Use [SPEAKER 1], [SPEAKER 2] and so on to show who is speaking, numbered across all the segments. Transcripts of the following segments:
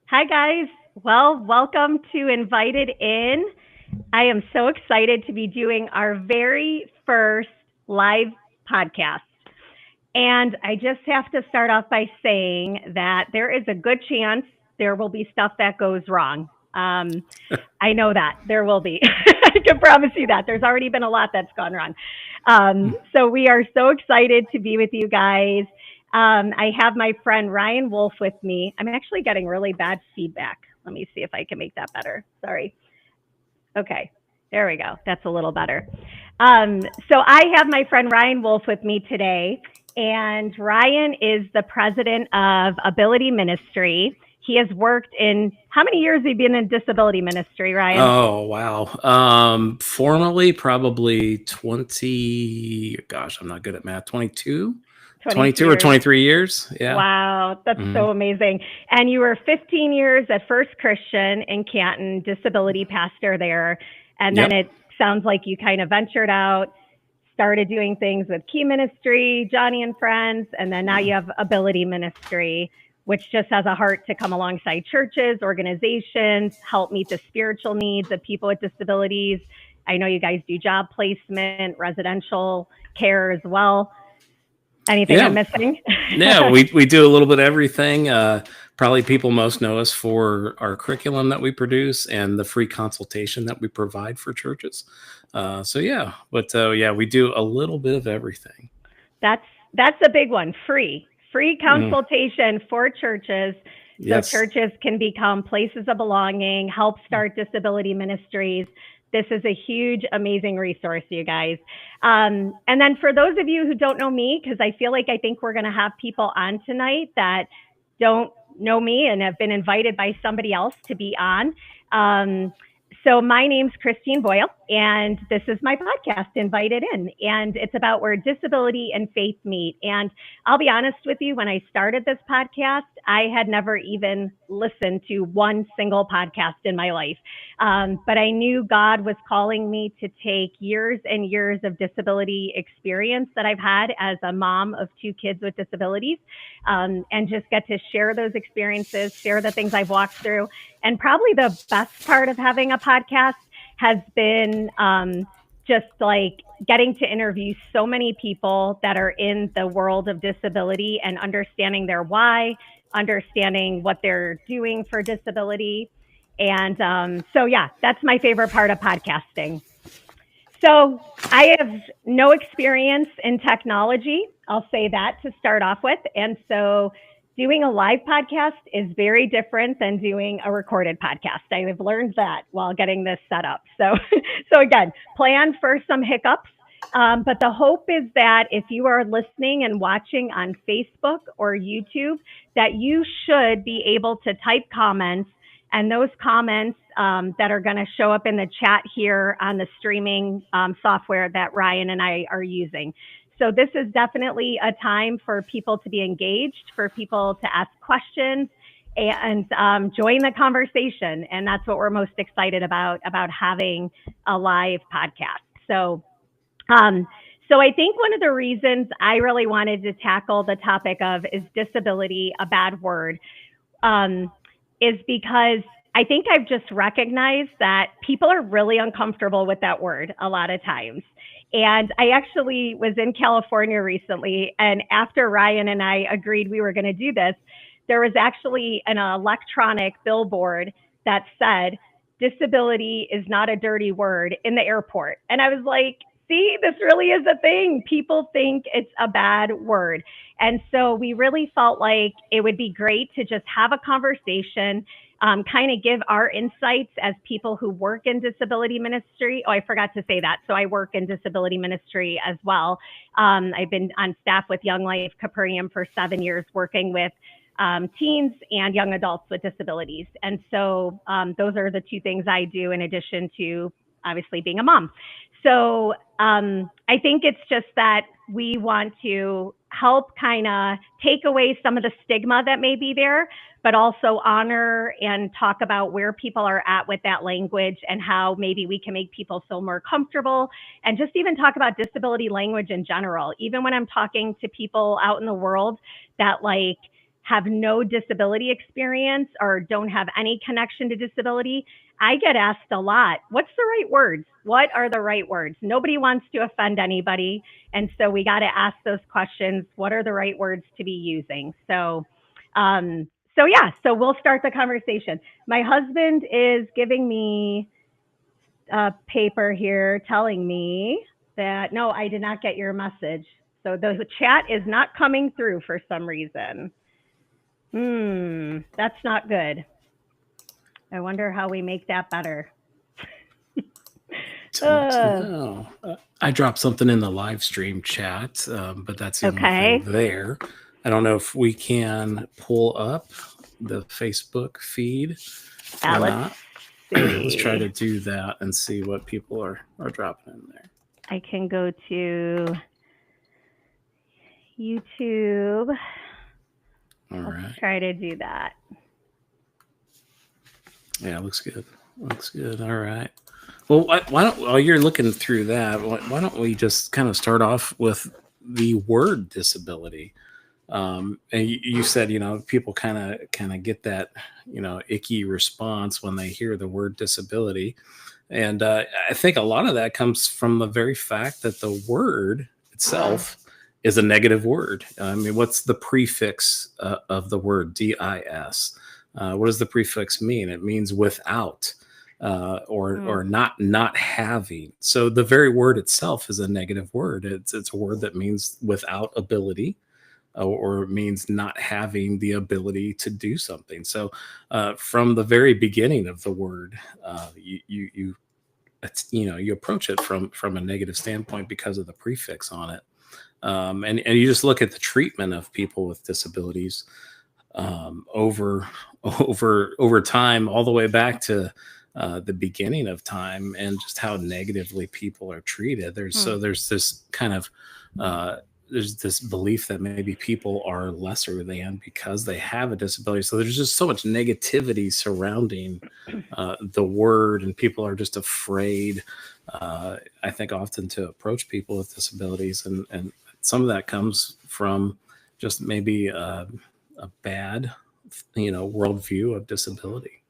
[SPEAKER 1] Hi, guys. Well, welcome to Invited In. I am so excited to be doing our very first live podcast. And I just have to start off by saying that there is a good chance there will be stuff that goes wrong. I know that there will be. I can promise you that. There's already been a lot that's gone wrong. So we are so excited to be with you guys. I have my friend Ryan Wolfe with me. I'm actually getting really bad feedback. Let me see if I can make that better. Sorry. Okay. There we go. That's a little better. So I have my friend Ryan Wolfe with me today, and Ryan is the president of Ability Ministry. He has worked in how many years have you been in disability ministry, Ryan?
[SPEAKER 2] Oh, wow. Formally, probably 20, gosh, I'm not good at math, 22,
[SPEAKER 1] 22
[SPEAKER 2] 22 or
[SPEAKER 1] years.
[SPEAKER 2] 23 years. Yeah.
[SPEAKER 1] Wow, that's
[SPEAKER 2] hmm
[SPEAKER 1] so amazing. And you were 15 years at First Christian in Canton, disability pastor there. And then
[SPEAKER 2] Yep.
[SPEAKER 1] it sounds like you kind of ventured out, started doing things with Key Ministry, Johnny and Friends, and then now you have Ability Ministry, which just has a heart to come alongside churches, organizations, help meet the spiritual needs of people with disabilities. I know you guys do job placement, residential care as well. Anything I'm
[SPEAKER 2] Yeah.
[SPEAKER 1] missing?
[SPEAKER 2] Yeah. We do a little bit of everything. Probably people most know us for our curriculum that we produce and the free consultation that we provide for churches. Yeah, we do a little bit of everything.
[SPEAKER 1] That's that's a big one. Free
[SPEAKER 2] Mm,
[SPEAKER 1] consultation for churches, so
[SPEAKER 2] yes.
[SPEAKER 1] churches can become places of belonging, help start disability ministries. This is a huge, amazing resource, you guys. And then for those of you who don't know me, because I think we're going to have people on tonight that don't know me and have been invited by somebody else to be on. Um, so my name's Christine Boyle, and this is my podcast, Invited In, and it's about where disability and faith meet. And I'll be honest with you, when I started this podcast, I had never even listened to one single podcast in my life. But I knew God was calling me to take years and years of disability experience that I've had as a mom of two kids with disabilities, and just get to share those experiences, share the things I've walked through. And probably the best part of having a podcast has been just like getting to interview so many people that are in the world of disability and understanding their why, understanding what they're doing for disability. And yeah, that's my favorite part of podcasting. So I have no experience in technology. I'll say that to start off with. And so doing a live podcast is very different than doing a recorded podcast. I have learned that while getting this set up. So again, plan for some hiccups. But the hope is that if you are listening and watching on Facebook or YouTube, that you should be able to type comments, and those comments that are going to show up in the chat here on the streaming software that Ryan and I are using. So this is definitely a time for people to be engaged, for people to ask questions and join the conversation. And that's what we're most excited about having a live podcast. Um, so I think one of the reasons I really wanted to tackle the topic of is disability a bad word, um, is because I think I've just recognized that people are really uncomfortable with that word a lot of times. And I actually was in California recently, and after Ryan and I agreed we were going to do this, there was actually an electronic billboard that said, disability is not a dirty word in the airport. And I was like, see, this really is a thing. People think it's a bad word. And so we really felt like it would be great to just have a conversation, kind of give our insights as people who work in disability ministry. Oh, I forgot to say that. So I work in disability ministry as well. I've been on staff with Young Life Capernaum for 7 years, working with teens and young adults with disabilities. And so those are the two things I do in addition to obviously being a mom. So I think it's just that we want to help kind of take away some of the stigma that may be there, but also honor and talk about where people are at with that language and how maybe we can make people feel more comfortable, and just even talk about disability language in general. Even when I'm talking to people out in the world that like have no disability experience or don't have any connection to disability, I get asked a lot, what's the right words? What are the right words? Nobody wants to offend anybody. And so we got to ask those questions. What are the right words to be using? So we'll start the conversation. My husband is giving me a paper here telling me that, no, I did not get your message. So the chat is not coming through for some reason. That's not good. I wonder how we make that better.
[SPEAKER 2] I dropped something in the live stream chat, but that's the only thing there. I don't know if we can pull up the Facebook feed or not. Let's try to do that and see what people are dropping in there.
[SPEAKER 1] I can go to YouTube. Let's try to do that.
[SPEAKER 2] Yeah, looks good. Looks good. All right. Well, why don't, while you're looking through that, why don't we just kind of start off with the word disability? And you said, people kind of get that, icky response when they hear the word disability. And I think a lot of that comes from the very fact that the word itself is a negative word. I mean, what's the prefix of the word DIS? What does the prefix mean? It means without. Or not having. So the very word itself is a negative word. It's a word that means without ability, or means not having the ability to do something. So from the very beginning of the word, you approach it from a negative standpoint because of the prefix on it. And you just look at the treatment of people with disabilities over time, all the way back to the beginning of time, and just how negatively people are treated. There's this kind of there's this belief that maybe people are lesser than because they have a disability. So there's just so much negativity surrounding the word, and people are just afraid, I think, often to approach people with disabilities. And some of that comes from just maybe a bad, worldview of disability.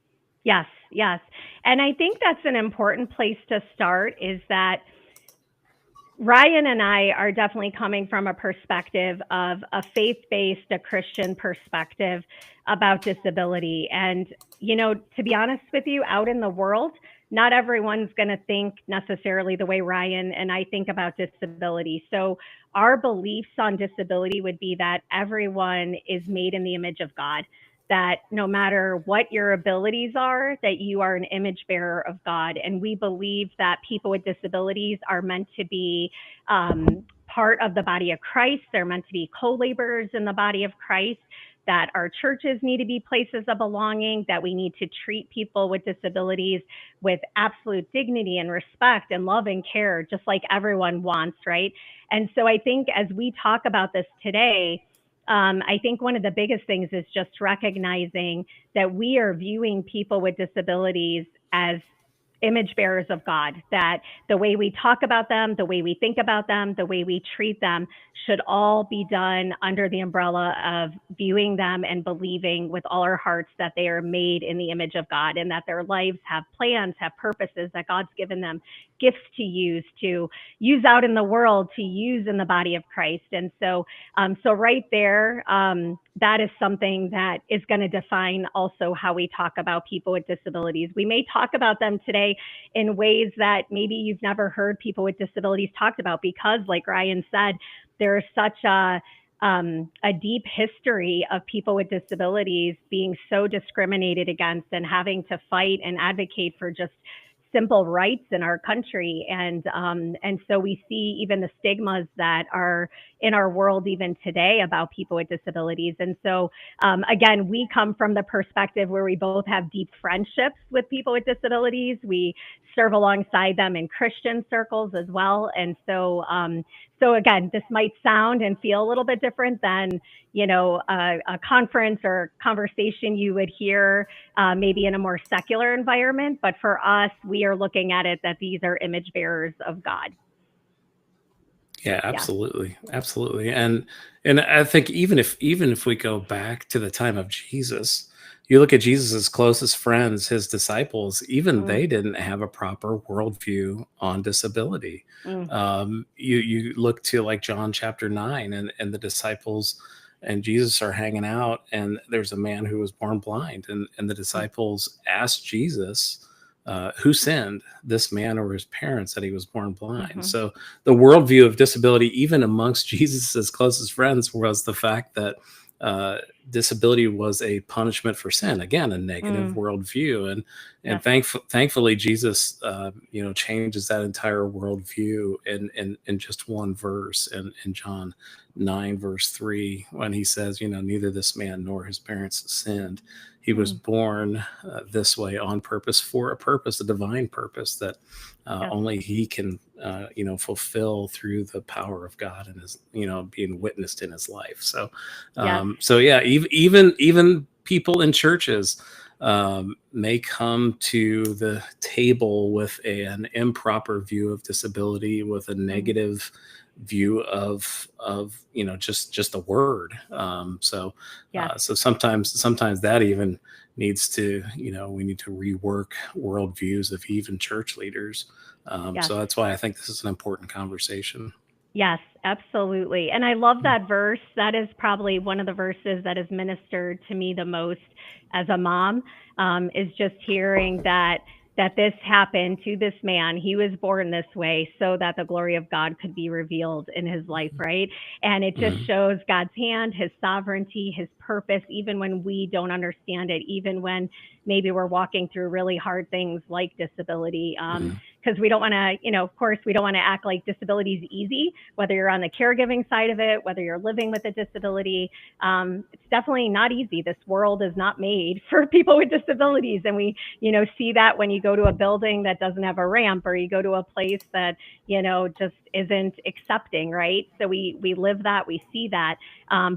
[SPEAKER 1] Yes. And I think that's an important place to start, is that Ryan and I are definitely coming from a perspective of a faith-based, a Christian perspective about disability. And, to be honest with you, out in the world, not everyone's going to think necessarily the way Ryan and I think about disability. So our beliefs on disability would be that everyone is made in the image of God, that no matter what your abilities are, that you are an image bearer of God. And we believe that people with disabilities are meant to be part of the body of Christ. They're meant to be co-laborers in the body of Christ, that our churches need to be places of belonging, that we need to treat people with disabilities with absolute dignity and respect and love and care, just like everyone wants, right? And so I think as we talk about this today, I think one of the biggest things is just recognizing that we are viewing people with disabilities as image bearers of God, that the way we talk about them, the way we think about them, the way we treat them should all be done under the umbrella of viewing them and believing with all our hearts that they are made in the image of God, and that their lives have plans, have purposes, that God's given them gifts to use out in the world, to use in the body of Christ. And so right there, that is something that is going to define also how we talk about people with disabilities. We may talk about them today in ways that maybe you've never heard people with disabilities talked about, because, like Ryan said, there's such a deep history of people with disabilities being so discriminated against and having to fight and advocate for just simple rights in our country. And so we see even the stigmas that are in our world even today about people with disabilities. And so again, we come from the perspective where we both have deep friendships with people with disabilities. We serve alongside them in Christian circles as well. And so again, this might sound and feel a little bit different than, a conference or conversation you would hear maybe in a more secular environment. But for us, we are looking at it that these are image bearers of God.
[SPEAKER 2] Yeah,
[SPEAKER 1] Yeah.
[SPEAKER 2] absolutely. Absolutely. And I think even if we go back to the time of Jesus, you look at Jesus's closest friends, his disciples, even
[SPEAKER 1] Mm,
[SPEAKER 2] they didn't have a proper worldview on disability.
[SPEAKER 1] mm,
[SPEAKER 2] You look to like John chapter 9, and the disciples and Jesus are hanging out, and there's a man who was born blind, and the
[SPEAKER 1] mm,
[SPEAKER 2] disciples asked Jesus, who sinned, this man or his parents, that he was born blind?
[SPEAKER 1] mhm,
[SPEAKER 2] So the worldview of disability, even amongst Jesus's closest friends, was the fact that uh, disability was a punishment for sin. Again, a negative
[SPEAKER 1] mm.
[SPEAKER 2] worldview, and
[SPEAKER 1] Yes.
[SPEAKER 2] thankfully, Jesus, changes that entire worldview in just one verse in John 9, verse 3, when he says, neither this man nor his parents sinned. He was
[SPEAKER 1] Mm,
[SPEAKER 2] born this way on purpose, for a purpose, a divine purpose that
[SPEAKER 1] yes.
[SPEAKER 2] only he can, fulfill through the power of God and his, being witnessed in his life. So,
[SPEAKER 1] Yes.
[SPEAKER 2] so yeah, even people in churches may come to the table with an improper view of disability, with a
[SPEAKER 1] Mm,
[SPEAKER 2] negative view of just the word.
[SPEAKER 1] yes.
[SPEAKER 2] So sometimes that even needs to, we need to rework worldviews of even church leaders.
[SPEAKER 1] Yes.
[SPEAKER 2] So that's why I think this is an important conversation.
[SPEAKER 1] Yes, absolutely. And I love that verse. That is probably one of the verses that has ministered to me the most as a mom, is just hearing that this happened to this man. He was born this way so that the glory of God could be revealed in his life, right? And it just
[SPEAKER 2] Mhm.
[SPEAKER 1] shows God's hand, his sovereignty, his purpose, even when we don't understand it, even when maybe we're walking through really hard things like disability.
[SPEAKER 2] Mhm.
[SPEAKER 1] Because we don't want to, of course, we don't want to act like disability is easy, whether you're on the caregiving side of it, whether you're living with a disability. It's definitely not easy. This world is not made for people with disabilities. And we, see that when you go to a building that doesn't have a ramp, or you go to a place that, just isn't accepting, right? So we live that, we see that.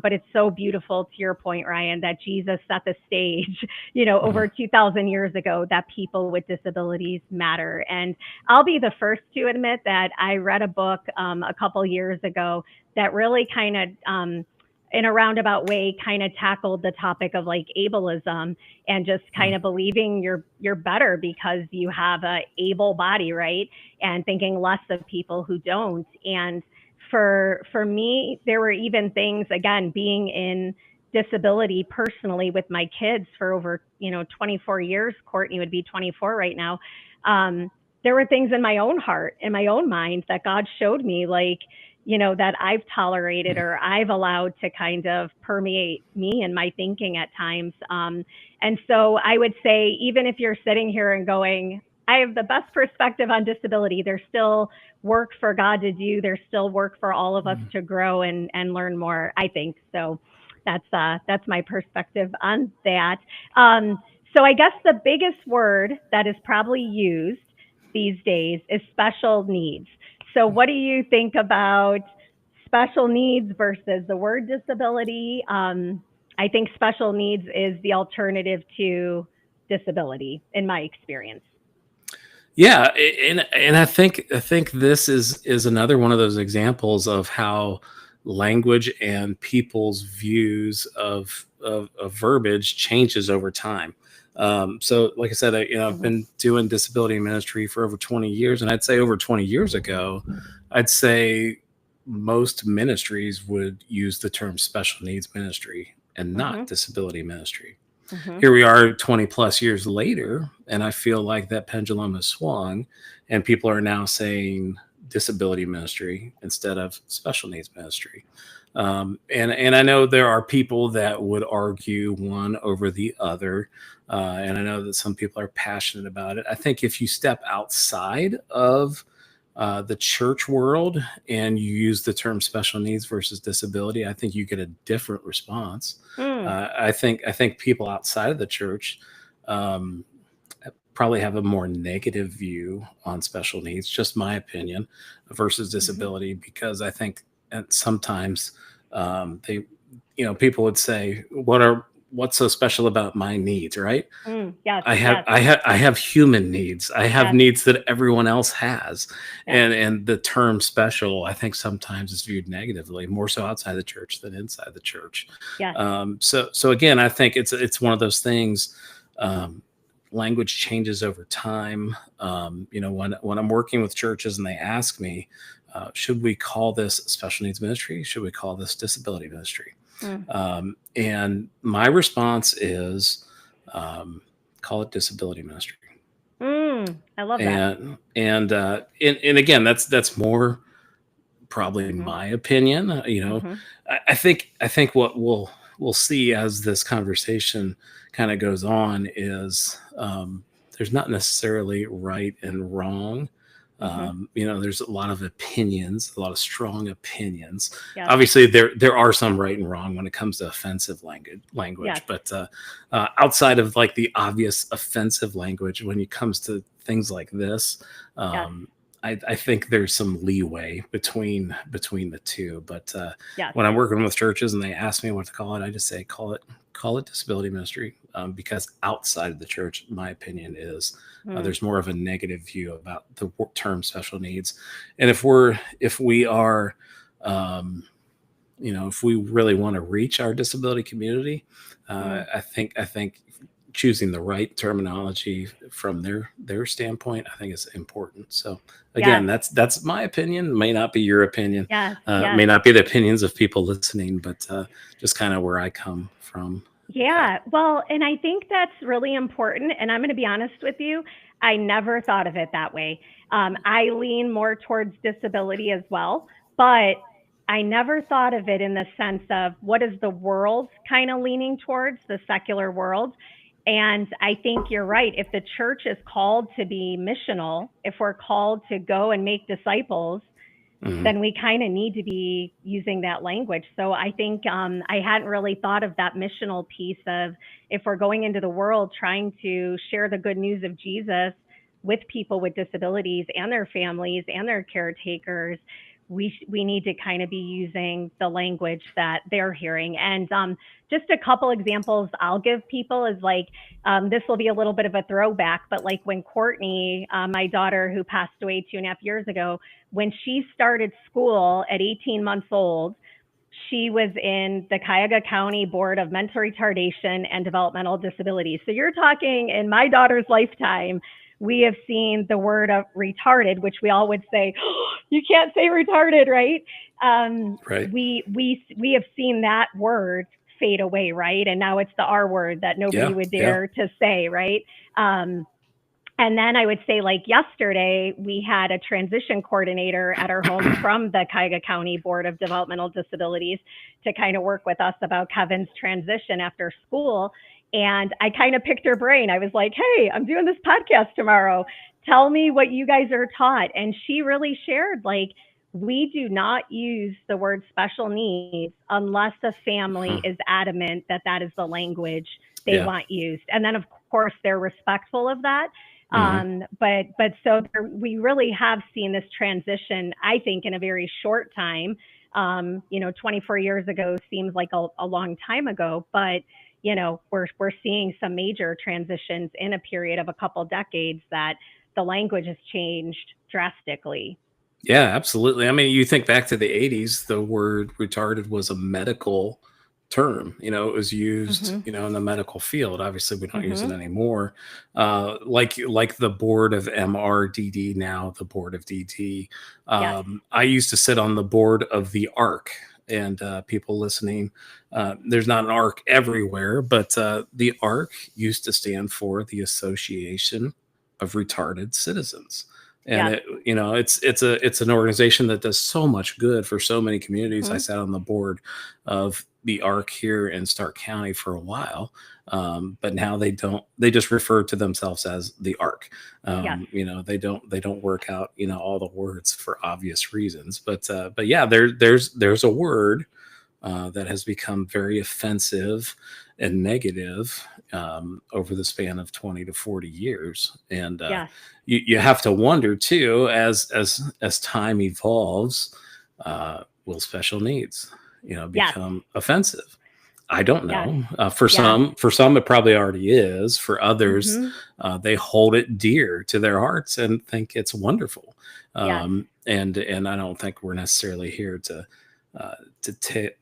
[SPEAKER 1] But it's so beautiful, to your point, Ryan, that Jesus set the stage, over
[SPEAKER 2] Mhm.
[SPEAKER 1] 2,000 years ago, that people with disabilities matter. And I'll be the first to admit that I read a book a couple years ago that really kind of, in a roundabout way, kind of tackled the topic of like ableism, and just kind
[SPEAKER 2] Mhm.
[SPEAKER 1] of believing you're better because you have a able body, right? And thinking less of people who don't. And for me, there were even things, again, being in disability personally with my kids for over 24 years. Courtney would be 24 right now. um, there were things in my own heart, in my own mind, that God showed me, like, that I've tolerated or I've allowed to kind of permeate me and my thinking at times. And so I would say, even if you're sitting here and going, I have the best perspective on disability, there's still work for God to do. There's still work for all of us
[SPEAKER 2] Mhm.
[SPEAKER 1] to grow and learn more, I think. So that's my perspective on that. So I guess the biggest word that is probably used these days is special needs. So what do you think about special needs versus the word disability? I think special needs is the alternative to disability, in my experience.
[SPEAKER 2] Yeah, and I think this is another one of those examples of how language and people's views of verbiage changes over time. So, like I said, I've
[SPEAKER 1] Mm-hmm.
[SPEAKER 2] been doing disability ministry for over 20 years, and I'd say over 20 years ago, I'd say most ministries would use the term special needs ministry and
[SPEAKER 1] Mm-hmm.
[SPEAKER 2] not disability ministry.
[SPEAKER 1] Mm-hmm.
[SPEAKER 2] Here we are 20 plus years later, and I feel like that pendulum has swung, and people are now saying disability ministry instead of special needs ministry. And I know there are people that would argue one over the other, and I know that some people are passionate about it. I think if you step outside of the church world and you use the term special needs versus disability, I think you get a different response.
[SPEAKER 1] Mm.
[SPEAKER 2] I think people outside of the church um, probably have a more negative view on special needs, just my opinion, versus
[SPEAKER 1] Mm-hmm.
[SPEAKER 2] disability, because I think sometimes they, people would say, what's so special about my needs, right?
[SPEAKER 1] Yes,
[SPEAKER 2] I have
[SPEAKER 1] yes,
[SPEAKER 2] I have human needs. I have
[SPEAKER 1] yes,
[SPEAKER 2] needs that everyone else has.
[SPEAKER 1] yes,
[SPEAKER 2] And the term special, I think sometimes is viewed negatively, more so outside the church than inside the church.
[SPEAKER 1] yes.
[SPEAKER 2] So again, I think it's one of those things. Um, Language changes over time. When I'm working with churches and they ask me, should we call this special needs ministry? Should we call this disability ministry?
[SPEAKER 1] Mm,
[SPEAKER 2] And my response is, um, call it disability ministry.
[SPEAKER 1] I love that.
[SPEAKER 2] And again, that's more probably
[SPEAKER 1] Hmm.
[SPEAKER 2] my opinion.
[SPEAKER 1] Hmm.
[SPEAKER 2] I think what we'll see as this conversation kind of goes on is, there's not necessarily right and wrong.
[SPEAKER 1] Hmm.
[SPEAKER 2] There's a lot of opinions, a lot of strong opinions.
[SPEAKER 1] Yes,
[SPEAKER 2] Obviously, there are some right and wrong when it comes to offensive
[SPEAKER 1] yes,
[SPEAKER 2] language, but outside of like the obvious offensive language, when it comes to things like this,
[SPEAKER 1] yes,
[SPEAKER 2] um, I think there's some leeway between the two. But
[SPEAKER 1] yes.
[SPEAKER 2] when I'm working with churches and they ask me what to call it, I just say call it disability ministry, because outside of the church, my opinion is,
[SPEAKER 1] Mm,
[SPEAKER 2] there's more of a negative view about the term special needs. And if we are, um, if we really want to reach our disability community,
[SPEAKER 1] mm.
[SPEAKER 2] I think choosing the right terminology from their standpoint, I think is important. So
[SPEAKER 1] Yes,
[SPEAKER 2] again, that's my opinion. May not be your opinion.
[SPEAKER 1] yes, yes.
[SPEAKER 2] May not be the opinions of people listening, but just kind of where I come from with that.
[SPEAKER 1] Yeah, well, and I think that's really important. And I'm going to be honest with you, I never thought of it that way. I lean more towards disability as well, but I never thought of it in the sense of what is the world kind of leaning towards, the secular world. And I think you're right. If the church is called to be missional, if we're called to go and make disciples,
[SPEAKER 2] Hmm.
[SPEAKER 1] then we kind of need to be using that language. So I think I hadn't really thought of that missional piece of if we're going into the world trying to share the good news of Jesus with people with disabilities and their families and their caretakers, we need to kind of be using the language that they're hearing. And just a couple examples I'll give people is like, this will be a little bit of a throwback, but like when Courtney, my daughter who passed away 2.5 years ago, when she started school at 18 months old, she was in the Cuyahoga County Board of Mental Retardation and Developmental Disabilities. So you're talking in my daughter's lifetime, we have seen the word of retarded, which we all would say, oh, you can't say retarded, right?
[SPEAKER 2] Right.
[SPEAKER 1] We have seen that word fade away, right? And now it's the R word that nobody
[SPEAKER 2] Yeah.
[SPEAKER 1] would
[SPEAKER 2] Yeah.
[SPEAKER 1] dare to say, right? Um, and then I would say, like yesterday, we had a transition coordinator at our home from the Cuyahoga County Board of Developmental Disabilities to kind of work with us about Kevin's transition after school. And I kind of picked her brain. I was like, hey, I'm doing this podcast tomorrow. Tell me what you guys are taught. And she really shared, like, we do not use the word special needs unless a family
[SPEAKER 2] Mhm.
[SPEAKER 1] is adamant that that is the language they
[SPEAKER 2] Yeah.
[SPEAKER 1] want used. And then, of course, they're respectful of that.
[SPEAKER 2] Hmm.
[SPEAKER 1] But so there, we really have seen this transition, I think, in a very short time. 24 years ago seems like a long time ago, but we're seeing some major transitions in a period of a couple decades that the language has changed drastically.
[SPEAKER 2] Yeah, absolutely. I mean, you think back to the 80s, the word retarded was a medical term. It was used,
[SPEAKER 1] Mm-hmm.
[SPEAKER 2] in the medical field. Obviously, we don't use it
[SPEAKER 1] Mm-hmm.
[SPEAKER 2] anymore. Like the board of MRDD, now the board of DD.
[SPEAKER 1] Yes.
[SPEAKER 2] I used to sit on the board of the ARC. And people listening, there's not an ARC everywhere, but the ARC used to stand for the Association of Retarded Citizens. And
[SPEAKER 1] Yes.
[SPEAKER 2] it's an organization that does so much good for so many communities. I
[SPEAKER 1] Mm-hmm.
[SPEAKER 2] sat on the board of the ARC here in Stark County for a while, but now they just refer to themselves as the ARC.
[SPEAKER 1] Yes.
[SPEAKER 2] They don't work out all the words for obvious reasons, but yeah, there's a word that has become very offensive and negative, over the span of 20 to 40 years. And
[SPEAKER 1] Yes.
[SPEAKER 2] you have to wonder too, as time evolves, will special needs
[SPEAKER 1] Yes.
[SPEAKER 2] become offensive? I don't
[SPEAKER 1] Yes.
[SPEAKER 2] know.
[SPEAKER 1] Yeah.
[SPEAKER 2] For some, it probably already is. For others,
[SPEAKER 1] Mhm.
[SPEAKER 2] they hold it dear to their hearts and think it's wonderful.
[SPEAKER 1] Yes.
[SPEAKER 2] And I don't think we're necessarily here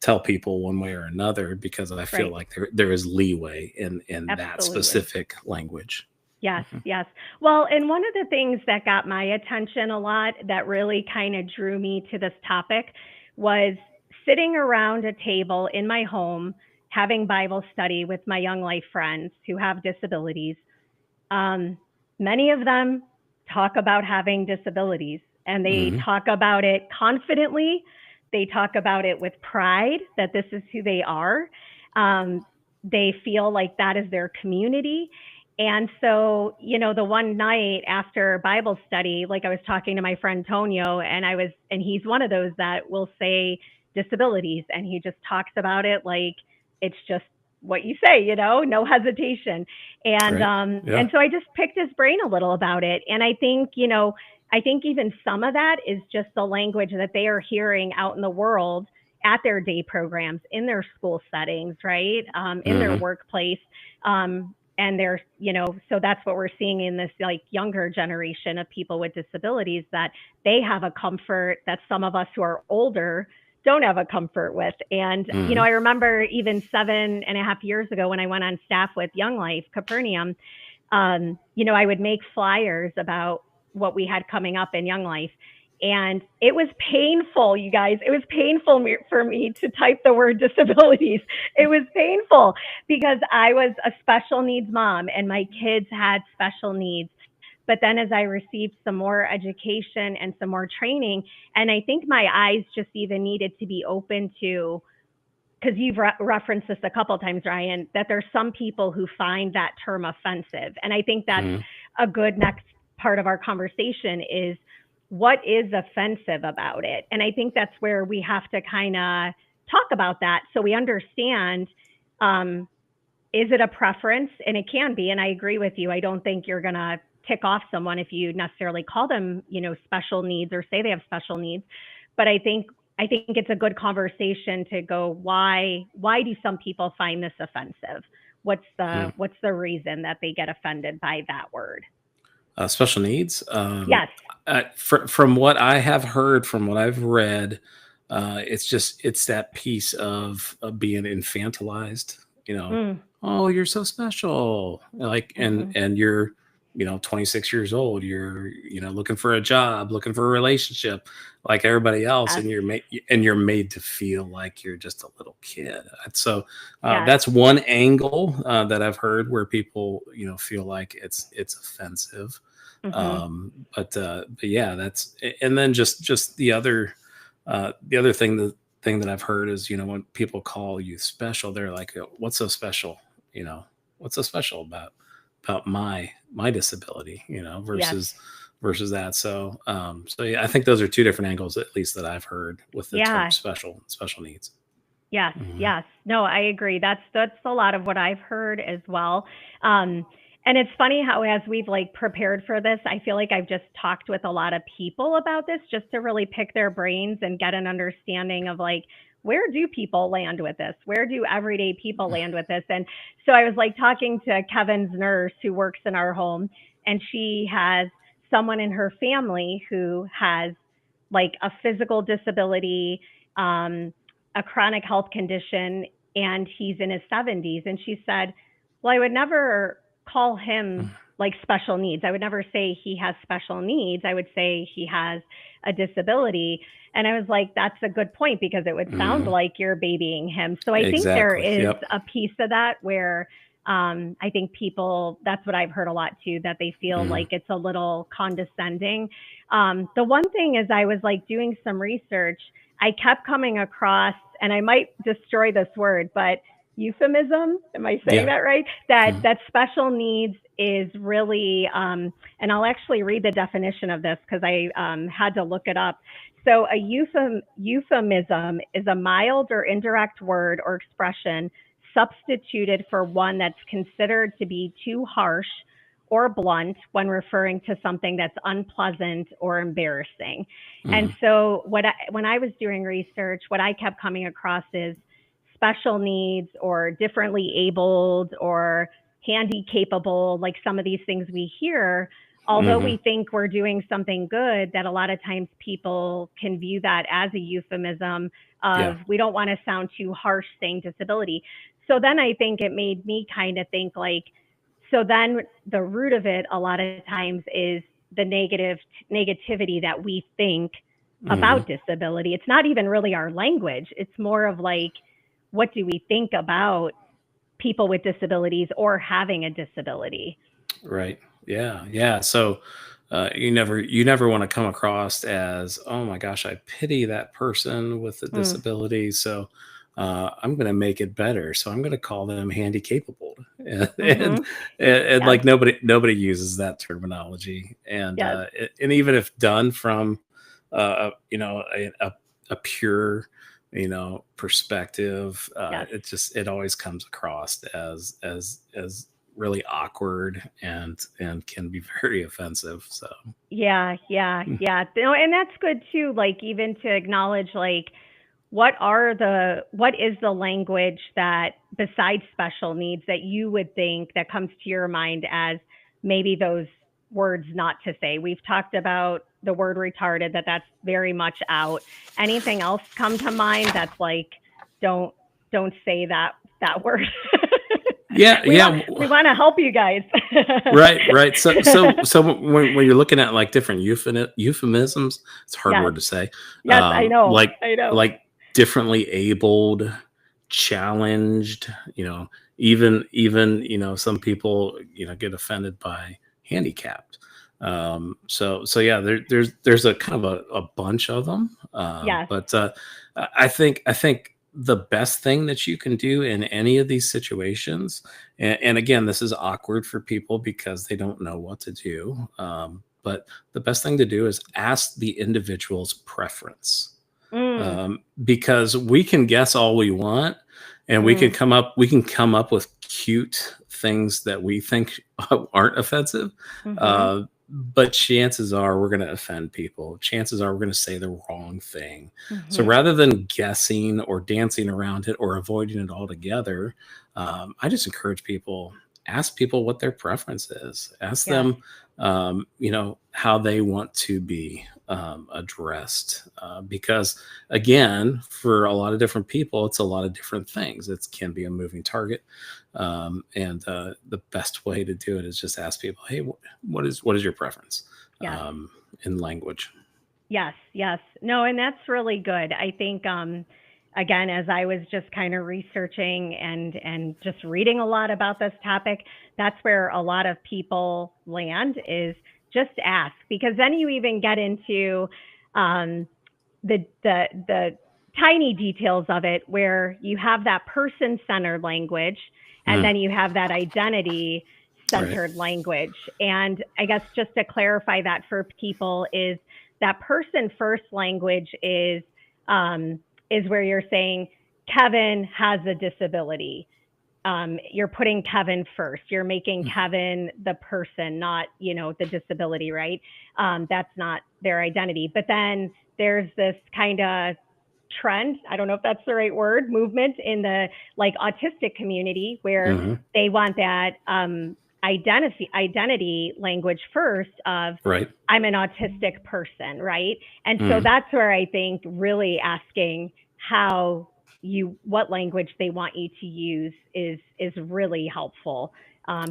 [SPEAKER 2] tell people one way or another, because I feel
[SPEAKER 1] Right.
[SPEAKER 2] like there is leeway in that
[SPEAKER 1] Absolutely.
[SPEAKER 2] specific language.
[SPEAKER 1] Yes,
[SPEAKER 2] Mhm.
[SPEAKER 1] yes. Well, and one of the things that got my attention a lot that really kind of drew me to this topic was sitting around a table in my home having Bible study with my young life friends who have disabilities. Um, Many of them talk about having disabilities, and they
[SPEAKER 2] Mhm.
[SPEAKER 1] talk about it confidently. They talk about it with pride that this is who they are. Um, they feel like that is their community. And so, the one night after Bible study, like I was talking to my friend Tonio, and he's one of those that will say disabilities, and he just talks about it like it's just what you say, no hesitation. And
[SPEAKER 2] Right.
[SPEAKER 1] um
[SPEAKER 2] Yeah.
[SPEAKER 1] and so I just picked his brain a little about it. And I think even some of that is just the language that they are hearing out in the world at their day programs, in their school settings, right? In their
[SPEAKER 2] Mhm.
[SPEAKER 1] workplace. And there's, so that's what we're seeing in this like younger generation of people with disabilities, that they have a comfort that some of us who are older don't have a comfort with. And,
[SPEAKER 2] Mhm.
[SPEAKER 1] I remember even 7.5 years ago when I went on staff with Young Life, Capernaum, I would make flyers about what we had coming up in Young Life. And it was painful, you guys. It was painful for me to type the word disabilities. It was painful because I was a special needs mom and my kids had special needs. But then as I received some more education and some more training, and I think my eyes just even needed to be open to, because you've referenced this a couple of times, Ryan, that there's some people who find that term offensive. And I think that's
[SPEAKER 2] Mhm.
[SPEAKER 1] a good next part of our conversation is what is offensive about it. And I think that's where we have to kind of talk about that so we understand, um, is it a preference? And it can be. And I agree with you. I don't think you're going to tick off someone if you necessarily call them, special needs or say they have special needs. But I think it's a good conversation to go, why do some people find this offensive? What's the
[SPEAKER 2] Mhm.
[SPEAKER 1] what's the reason that they get offended by that word?
[SPEAKER 2] Special needs.
[SPEAKER 1] Yes.
[SPEAKER 2] From what I have heard, from what I've read, it's that piece of being infantilized. You know,
[SPEAKER 1] Mm,
[SPEAKER 2] oh, you're so special. Like,
[SPEAKER 1] hmm.
[SPEAKER 2] and you're 26 years old. You're looking for a job, looking for a relationship, like everybody else,
[SPEAKER 1] Yes.
[SPEAKER 2] and you're made to feel like you're just a little kid. And so
[SPEAKER 1] Yes.
[SPEAKER 2] that's one angle that I've heard where people feel like it's offensive.
[SPEAKER 1] Hmm.
[SPEAKER 2] But yeah, and then just the other thing that I've heard is, when people call you special, they're like, what's so special? You know, what's so special about my disability,
[SPEAKER 1] Yes.
[SPEAKER 2] versus that. So yeah, I think those are two different angles, at least, that I've heard with the term
[SPEAKER 1] Yeah.
[SPEAKER 2] special needs.
[SPEAKER 1] Yes,
[SPEAKER 2] Hmm.
[SPEAKER 1] yes. No, I agree. That's a lot of what I've heard as well. Um, and it's funny how as we've like prepared for this, I feel like I've just talked with a lot of people about this just to really pick their brains and get an understanding of like, where do people land with this? Where do everyday people land with this? And so I was like talking to Kevin's nurse who works in our home, and she has someone in her family who has like a physical disability, um, a chronic health condition, and he's in his 70s. And she said, well, I would never call him like special needs. I would never say he has special needs. I would say he has a disability. And I was like, that's a good point because it would sound
[SPEAKER 2] Hmm.
[SPEAKER 1] like you're babying him. So I think there
[SPEAKER 2] Exactly.
[SPEAKER 1] is
[SPEAKER 2] Yep.
[SPEAKER 1] a piece of that where, I think people, that's what I've heard a lot too, that they feel
[SPEAKER 2] Hmm.
[SPEAKER 1] like it's a little condescending. The one thing is, I was like doing some research, I kept coming across, and I might destroy this word, but euphemism. Am I saying
[SPEAKER 2] Yeah.
[SPEAKER 1] that right? That
[SPEAKER 2] Mhm.
[SPEAKER 1] that special needs is really, and I'll actually read the definition of this because I had to look it up. So a euphemism is a mild or indirect word or expression substituted for one that's considered to be too harsh or blunt when referring to something that's unpleasant or embarrassing. And
[SPEAKER 2] Mhm.
[SPEAKER 1] so when I was doing research, what I kept coming across is special needs or differently abled or handy capable, like some of these things we hear, although
[SPEAKER 2] Hmm.
[SPEAKER 1] we think we're doing something good, that a lot of times people can view that as a euphemism
[SPEAKER 2] Yeah.
[SPEAKER 1] of, we don't want to sound too harsh saying disability. So then I think it made me kind of think like, so then the root of it a lot of times is the negativity that we think
[SPEAKER 2] Hmm.
[SPEAKER 1] about disability. It's not even really our language. It's more of like, what do we think about people with disabilities or having a disability?
[SPEAKER 2] Right. Yeah. Yeah. So you never want to come across as, oh my gosh, I pity that person with a
[SPEAKER 1] Mm,
[SPEAKER 2] disability. So I'm going to make it better. So I'm going to call them handy capable. And,
[SPEAKER 1] mm-hmm. Yes,
[SPEAKER 2] like nobody uses that terminology. And
[SPEAKER 1] yes,
[SPEAKER 2] and even if done from a pure perspective,
[SPEAKER 1] yes.
[SPEAKER 2] it always comes across as really awkward and can be very offensive. So
[SPEAKER 1] Yeah, yeah,
[SPEAKER 2] mm,
[SPEAKER 1] yeah. No, and that's good too. Like even to acknowledge like what is the language that besides special needs that you would think that comes to your mind as maybe those words not to say. We've talked about the word retarded, that's very much out. Anything else come to mind that's like, don't don't say that word.
[SPEAKER 2] yeah,
[SPEAKER 1] we want
[SPEAKER 2] yeah,
[SPEAKER 1] we want to help you guys.
[SPEAKER 2] right. So when you're looking at like different euphemisms, it's a hard
[SPEAKER 1] Yes.
[SPEAKER 2] word to say.
[SPEAKER 1] Yes, I know.
[SPEAKER 2] Like
[SPEAKER 1] I know.
[SPEAKER 2] like differently abled, challenged. Even some people get offended by handicapped. So yeah, there's a kind of a bunch of them.
[SPEAKER 1] Yes.
[SPEAKER 2] But I think the best thing that you can do in any of these situations, and again, this is awkward for people because they don't know what to do. But the best thing to do is ask the individual's preference,
[SPEAKER 1] Mm,
[SPEAKER 2] because we can guess all we want, and
[SPEAKER 1] mm,
[SPEAKER 2] we can come up with cute things that we think aren't offensive.
[SPEAKER 1] mhm,
[SPEAKER 2] But chances are we're going to offend people. Chances are we're going to say the wrong thing. So
[SPEAKER 1] mhm.
[SPEAKER 2] rather than guessing or dancing around it or avoiding it altogether, I just encourage people, ask people what their preference is. Ask
[SPEAKER 1] Yes.
[SPEAKER 2] them, how they want to be addressed. Because again, for a lot of different people, it's a lot of different things. It can be a moving target. And the best way to do it is just ask people, hey, what is your preference
[SPEAKER 1] Yes.
[SPEAKER 2] in language?
[SPEAKER 1] Yes, yes. No, and that's really good. I think again, as I was just kind of researching and just reading a lot about this topic, that's where a lot of people land is just ask, because then you even get into um the tiny details of it where you have that person centered language and
[SPEAKER 2] Mm,
[SPEAKER 1] then you have that identity
[SPEAKER 2] right.
[SPEAKER 1] centered language. And I guess just to clarify that for people is that person first language is where you're saying Kevin has a disability. You're putting Kevin first. You're making
[SPEAKER 2] Mm,
[SPEAKER 1] Kevin the person, not, the disability, right? That's not their identity. But then there's this kind of trend, I don't know if that's the right word, movement in the like autistic community where
[SPEAKER 2] mhm,
[SPEAKER 1] they want that identity language first of,
[SPEAKER 2] right.
[SPEAKER 1] I'm an autistic person, right? And so
[SPEAKER 2] Mm,
[SPEAKER 1] that's where I think really asking how what language they want you to use is really helpful,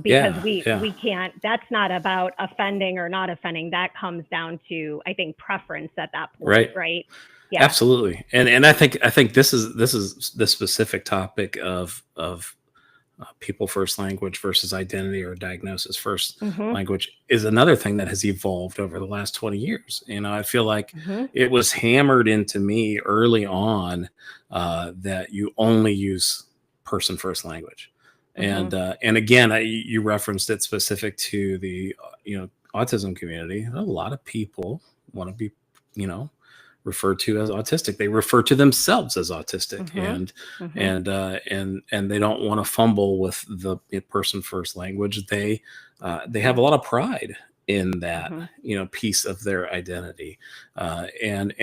[SPEAKER 1] because
[SPEAKER 2] yeah,
[SPEAKER 1] we
[SPEAKER 2] yeah,
[SPEAKER 1] we can't, that's not about offending or not offending. That comes down to, I think, preference at that point,
[SPEAKER 2] right.
[SPEAKER 1] right? Yeah.
[SPEAKER 2] Absolutely. And I think this is the specific topic of people first language versus identity or diagnosis first
[SPEAKER 1] Mhm.
[SPEAKER 2] language is another thing that has evolved over the last 20 years. I feel like
[SPEAKER 1] Mhm.
[SPEAKER 2] it was hammered into me early on, that you only use person first language. and
[SPEAKER 1] Mhm.
[SPEAKER 2] uh, and again, you referenced it specific to the autism community. A lot of people want to be you know referred to as autistic. They refer to themselves as autistic,
[SPEAKER 1] Mhm. Mhm.
[SPEAKER 2] and they don't want to fumble with the person first language. They have
[SPEAKER 1] Yeah.
[SPEAKER 2] a lot of pride in that
[SPEAKER 1] Mhm.
[SPEAKER 2] piece of their identity, and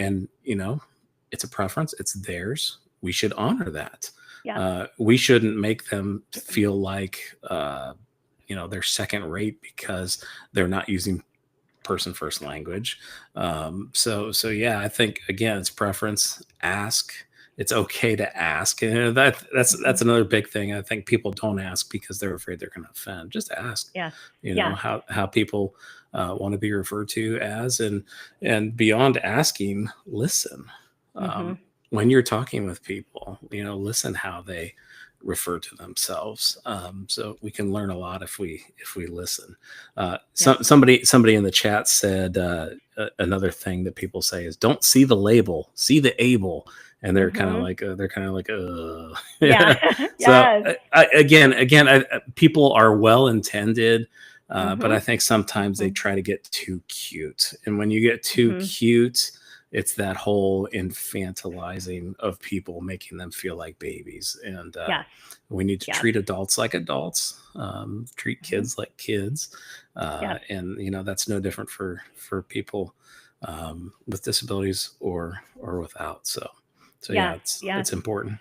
[SPEAKER 2] it's a preference. It's theirs. We should honor that.
[SPEAKER 1] Yep.
[SPEAKER 2] We shouldn't make them feel like they're second rate because they're not using person first language. So yeah, I think again, it's preference. Ask. It's okay to ask, and that's
[SPEAKER 1] Mhm.
[SPEAKER 2] another big thing. I think people don't ask because they're afraid they're going to offend. Just ask.
[SPEAKER 1] Yes.
[SPEAKER 2] You know
[SPEAKER 1] Yes.
[SPEAKER 2] how people want to be referred to as, and beyond asking, listen.
[SPEAKER 1] Hmm.
[SPEAKER 2] Um, when you're talking with people, listen how they refer to themselves. So we can learn a lot if we listen.
[SPEAKER 1] Yep.
[SPEAKER 2] Somebody in the chat said another thing that people say is don't see the label, see the able, and
[SPEAKER 1] Hmm.
[SPEAKER 2] they're kind of like
[SPEAKER 1] Yeah.
[SPEAKER 2] so
[SPEAKER 1] Yes.
[SPEAKER 2] again, people are well intended. But
[SPEAKER 1] Hmm.
[SPEAKER 2] I think sometimes they
[SPEAKER 1] Hmm.
[SPEAKER 2] try to get too cute, and when you get too
[SPEAKER 1] Hmm.
[SPEAKER 2] cute, it's that whole infantilizing of people, making them feel like babies. And
[SPEAKER 1] Yes.
[SPEAKER 2] we need to
[SPEAKER 1] Yes.
[SPEAKER 2] treat adults like adults, treat
[SPEAKER 1] Hmm.
[SPEAKER 2] kids like kids,
[SPEAKER 1] Yes.
[SPEAKER 2] and that's no different for people with disabilities or without. So yeah,
[SPEAKER 1] Yes.
[SPEAKER 2] it's
[SPEAKER 1] Yes.
[SPEAKER 2] it's important.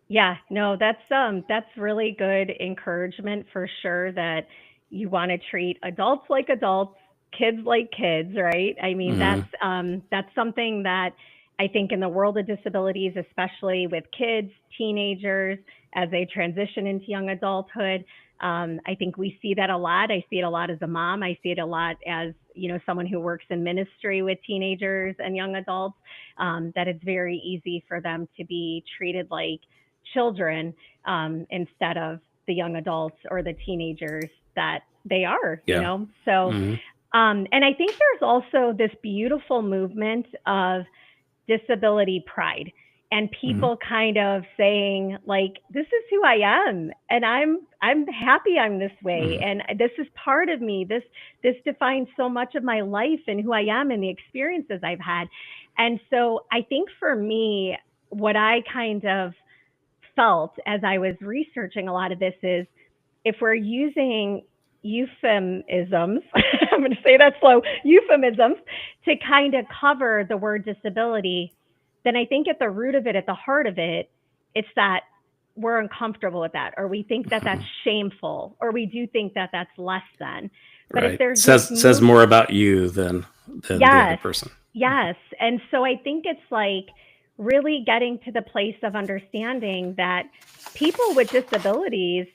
[SPEAKER 1] Yeah, no, that's really good encouragement for sure that you want to treat adults like adults, kids like kids, right? I mean,
[SPEAKER 2] Hmm.
[SPEAKER 1] that's something that I think in the world of disabilities, especially with kids, teenagers, as they transition into young adulthood, I think we see that a lot. I see it a lot as a mom. I see it a lot as, someone who works in ministry with teenagers and young adults, that it's very easy for them to be treated like children, instead of the young adults or the teenagers that they are,
[SPEAKER 2] Yeah.
[SPEAKER 1] So,
[SPEAKER 2] Hmm.
[SPEAKER 1] and I think there's also this beautiful movement of disability pride and
[SPEAKER 2] Hmm.
[SPEAKER 1] people kind of saying like, this is who I am, and I'm happy I'm this way,
[SPEAKER 2] Hmm.
[SPEAKER 1] and this is part of me. This defines so much of my life and who I am and the experiences I've had. And so I think for me, what I kind of felt as I was researching a lot of this is if we're using euphemisms, I'm going to say that slow, euphemisms, to kind of cover the word disability, then I think at the root of it, at the heart of it, it's that we're uncomfortable with that, or we think that that's
[SPEAKER 2] Hmm.
[SPEAKER 1] shameful, or we do think that that's less than. But if
[SPEAKER 2] Right.
[SPEAKER 1] there's this
[SPEAKER 2] Says
[SPEAKER 1] move,
[SPEAKER 2] more about you than the other
[SPEAKER 1] yes,
[SPEAKER 2] person.
[SPEAKER 1] yes. And so I think it's like really getting to the place of understanding that people with disabilities,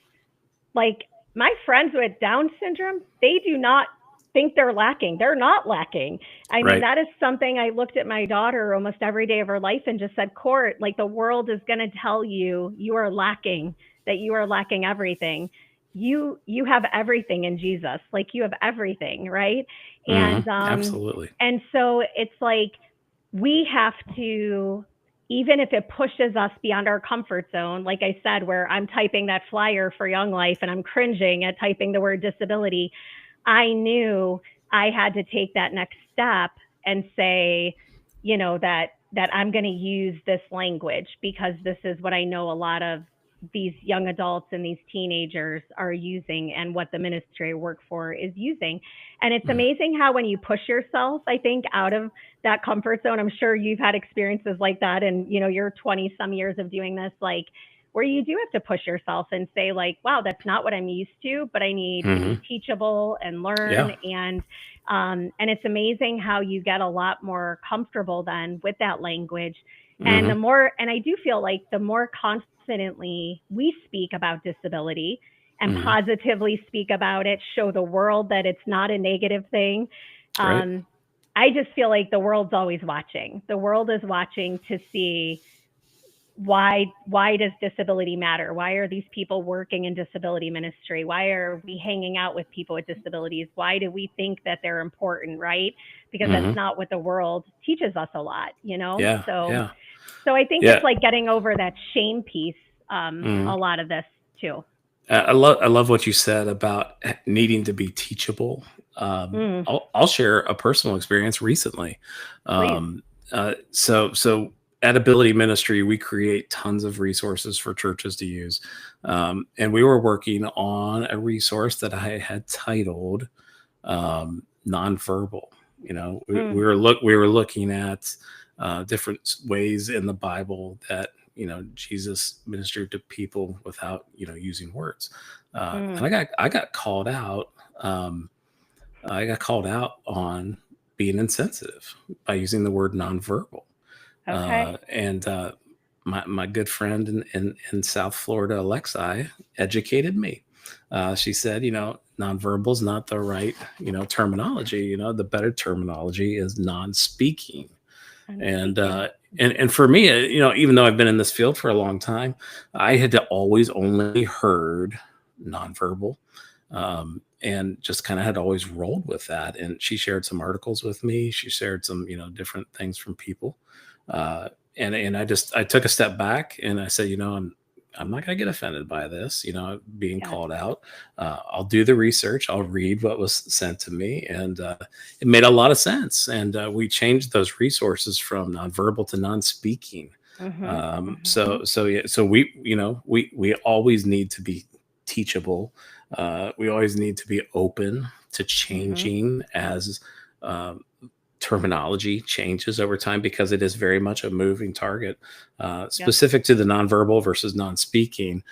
[SPEAKER 1] like my friends with Down syndrome, they do not think they're lacking. They're not lacking. I mean,
[SPEAKER 2] Right.
[SPEAKER 1] that is something I looked at my daughter almost every day of her life and just said, Court, like the world is going to tell you you are lacking, that you are lacking everything. You have everything in Jesus. Like you have everything, right?
[SPEAKER 2] Hmm.
[SPEAKER 1] And
[SPEAKER 2] Absolutely.
[SPEAKER 1] and so it's like we have to, even if it pushes us beyond our comfort zone, like I said, where I'm typing that flyer for Young Life and I'm cringing at typing the word disability, I knew I had to take that next step and say, that I'm going to use this language because this is what I know a lot of these young adults and these teenagers are using and what the ministry I work for is using. And it's
[SPEAKER 2] Mm.
[SPEAKER 1] amazing how when you push yourself, I think, out of that comfort zone, I'm sure you've had experiences like that and your 20 some years of doing this, like where you do have to push yourself and say like, wow, that's not what I'm used to, but I need to be
[SPEAKER 2] Hmm.
[SPEAKER 1] teachable and learn.
[SPEAKER 2] Yeah.
[SPEAKER 1] And it's amazing how you get a lot more comfortable then with that language. And
[SPEAKER 2] Hmm.
[SPEAKER 1] I do feel like the more confidently we speak about disability and
[SPEAKER 2] Hmm.
[SPEAKER 1] positively speak about it, show the world that it's not a negative thing.
[SPEAKER 2] Right.
[SPEAKER 1] Um, I just feel like the world's always watching. The world is watching to see why does disability matter? Why are these people working in disability ministry? Why are we hanging out with people with disabilities? Why do we think that they're important, right? Because that's
[SPEAKER 2] Hmm.
[SPEAKER 1] not what the world teaches us a lot,
[SPEAKER 2] Yeah.
[SPEAKER 1] so
[SPEAKER 2] Yeah.
[SPEAKER 1] so I think it's
[SPEAKER 2] Yeah.
[SPEAKER 1] like getting over that shame piece,
[SPEAKER 2] Mhm.
[SPEAKER 1] a lot of this too.
[SPEAKER 2] I love what you said about needing to be teachable.
[SPEAKER 1] Mm,
[SPEAKER 2] I'll share a personal experience recently.
[SPEAKER 1] please.
[SPEAKER 2] So at Ability Ministry, we create tons of resources for churches to use, and we were working on a resource that I had titled nonverbal. We
[SPEAKER 1] Mm,
[SPEAKER 2] were looking at different ways in the Bible that Jesus ministered to people without, using words.
[SPEAKER 1] Mm.
[SPEAKER 2] And I got called out. I got called out on being insensitive by using the word nonverbal.
[SPEAKER 1] Okay.
[SPEAKER 2] And my good friend in South Florida, Alexi, educated me. She said, nonverbal is not the right, terminology. The better terminology is non-speaking.
[SPEAKER 1] I'm
[SPEAKER 2] And
[SPEAKER 1] speaking.
[SPEAKER 2] and for me, even though I've been in this field for a long time, I had to always only heard nonverbal, and just kind of had always rolled with that. And she shared some articles with me. She shared some, different things from people, uh, and I took a step back and I said, I'm not going to get offended by this, being
[SPEAKER 1] Yes.
[SPEAKER 2] called out. I'll do the research. I'll read what was sent to me, and it made a lot of sense. And we changed those resources from nonverbal to non-speaking.
[SPEAKER 1] Mm-hmm.
[SPEAKER 2] So yeah, so we always need to be teachable. We always need to be open to
[SPEAKER 1] Mm-hmm.
[SPEAKER 2] changing as um, terminology changes over time, because it is very much a moving target.
[SPEAKER 1] Yep.
[SPEAKER 2] Specific to the nonverbal versus non-speaking,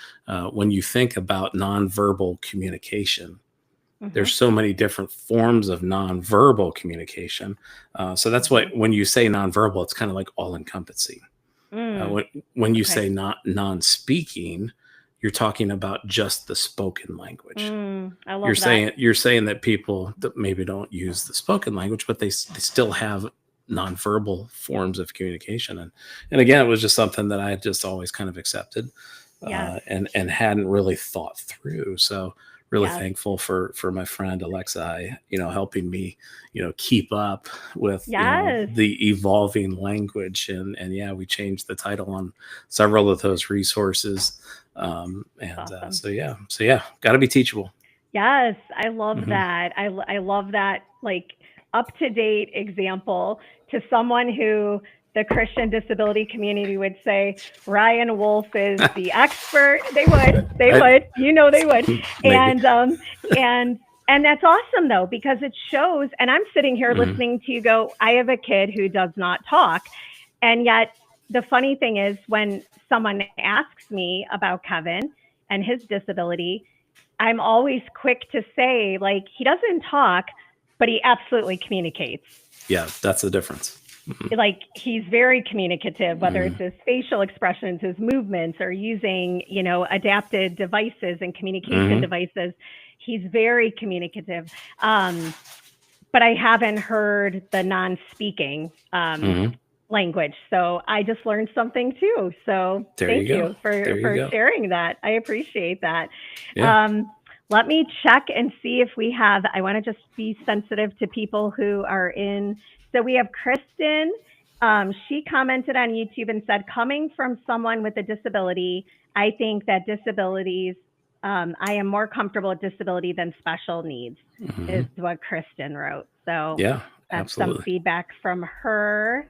[SPEAKER 2] when you think about nonverbal communication,
[SPEAKER 1] Mm-hmm.
[SPEAKER 2] there's so many different forms of nonverbal communication. So that's why
[SPEAKER 1] Mm-hmm.
[SPEAKER 2] when you say nonverbal, it's kind of like all encompassing.
[SPEAKER 1] Mm.
[SPEAKER 2] When you
[SPEAKER 1] Okay.
[SPEAKER 2] say not non-speaking, you're talking about just the spoken language.
[SPEAKER 1] I
[SPEAKER 2] You're
[SPEAKER 1] love that.
[SPEAKER 2] saying that people that maybe don't use the spoken language, but they still have nonverbal forms of communication. And again, it was just something that I had just always kind of accepted,
[SPEAKER 1] Yes.
[SPEAKER 2] and hadn't really thought through. So really
[SPEAKER 1] Yes.
[SPEAKER 2] thankful for my friend Alexi, helping me, keep up with,
[SPEAKER 1] Yes.
[SPEAKER 2] the evolving language. And yeah, we changed the title on several of those resources. And
[SPEAKER 1] Awesome.
[SPEAKER 2] so yeah, got to be teachable.
[SPEAKER 1] Yes, I love
[SPEAKER 2] Hmm.
[SPEAKER 1] that. I love that, like, up to date example to someone who the Christian disability community would say Ryan Wolfe is the expert. They would. They
[SPEAKER 2] I,
[SPEAKER 1] would. They would.
[SPEAKER 2] maybe.
[SPEAKER 1] And and and that's awesome though, because it shows, and I'm sitting here
[SPEAKER 2] Hmm.
[SPEAKER 1] listening to you go, I have a kid who does not talk. And yet the funny thing is, when someone asks me about Kevin and his disability, I'm always quick to say, like, he doesn't talk, but he absolutely communicates.
[SPEAKER 2] Yeah, that's the difference. Hmm.
[SPEAKER 1] Like, he's very communicative, whether
[SPEAKER 2] Hmm.
[SPEAKER 1] it's his facial expressions, his movements, or using, adapted devices and communication
[SPEAKER 2] Hmm.
[SPEAKER 1] devices. He's very communicative. But I haven't heard the non-speaking
[SPEAKER 2] Hmm.
[SPEAKER 1] language. So I just learned something too. So
[SPEAKER 2] There you
[SPEAKER 1] thank
[SPEAKER 2] go.
[SPEAKER 1] you
[SPEAKER 2] There you
[SPEAKER 1] for
[SPEAKER 2] go.
[SPEAKER 1] sharing that. I appreciate that.
[SPEAKER 2] Yeah.
[SPEAKER 1] Um, let me check and see if we have. I want to just be sensitive to people who are in. So we have Kristen. She commented on YouTube and said, "Coming from someone with a disability, I think that disabilities. I am more comfortable with disability than special needs."
[SPEAKER 2] Hmm.
[SPEAKER 1] Is what Kristen wrote. So
[SPEAKER 2] Yeah,
[SPEAKER 1] that's some
[SPEAKER 2] absolutely.
[SPEAKER 1] feedback from her.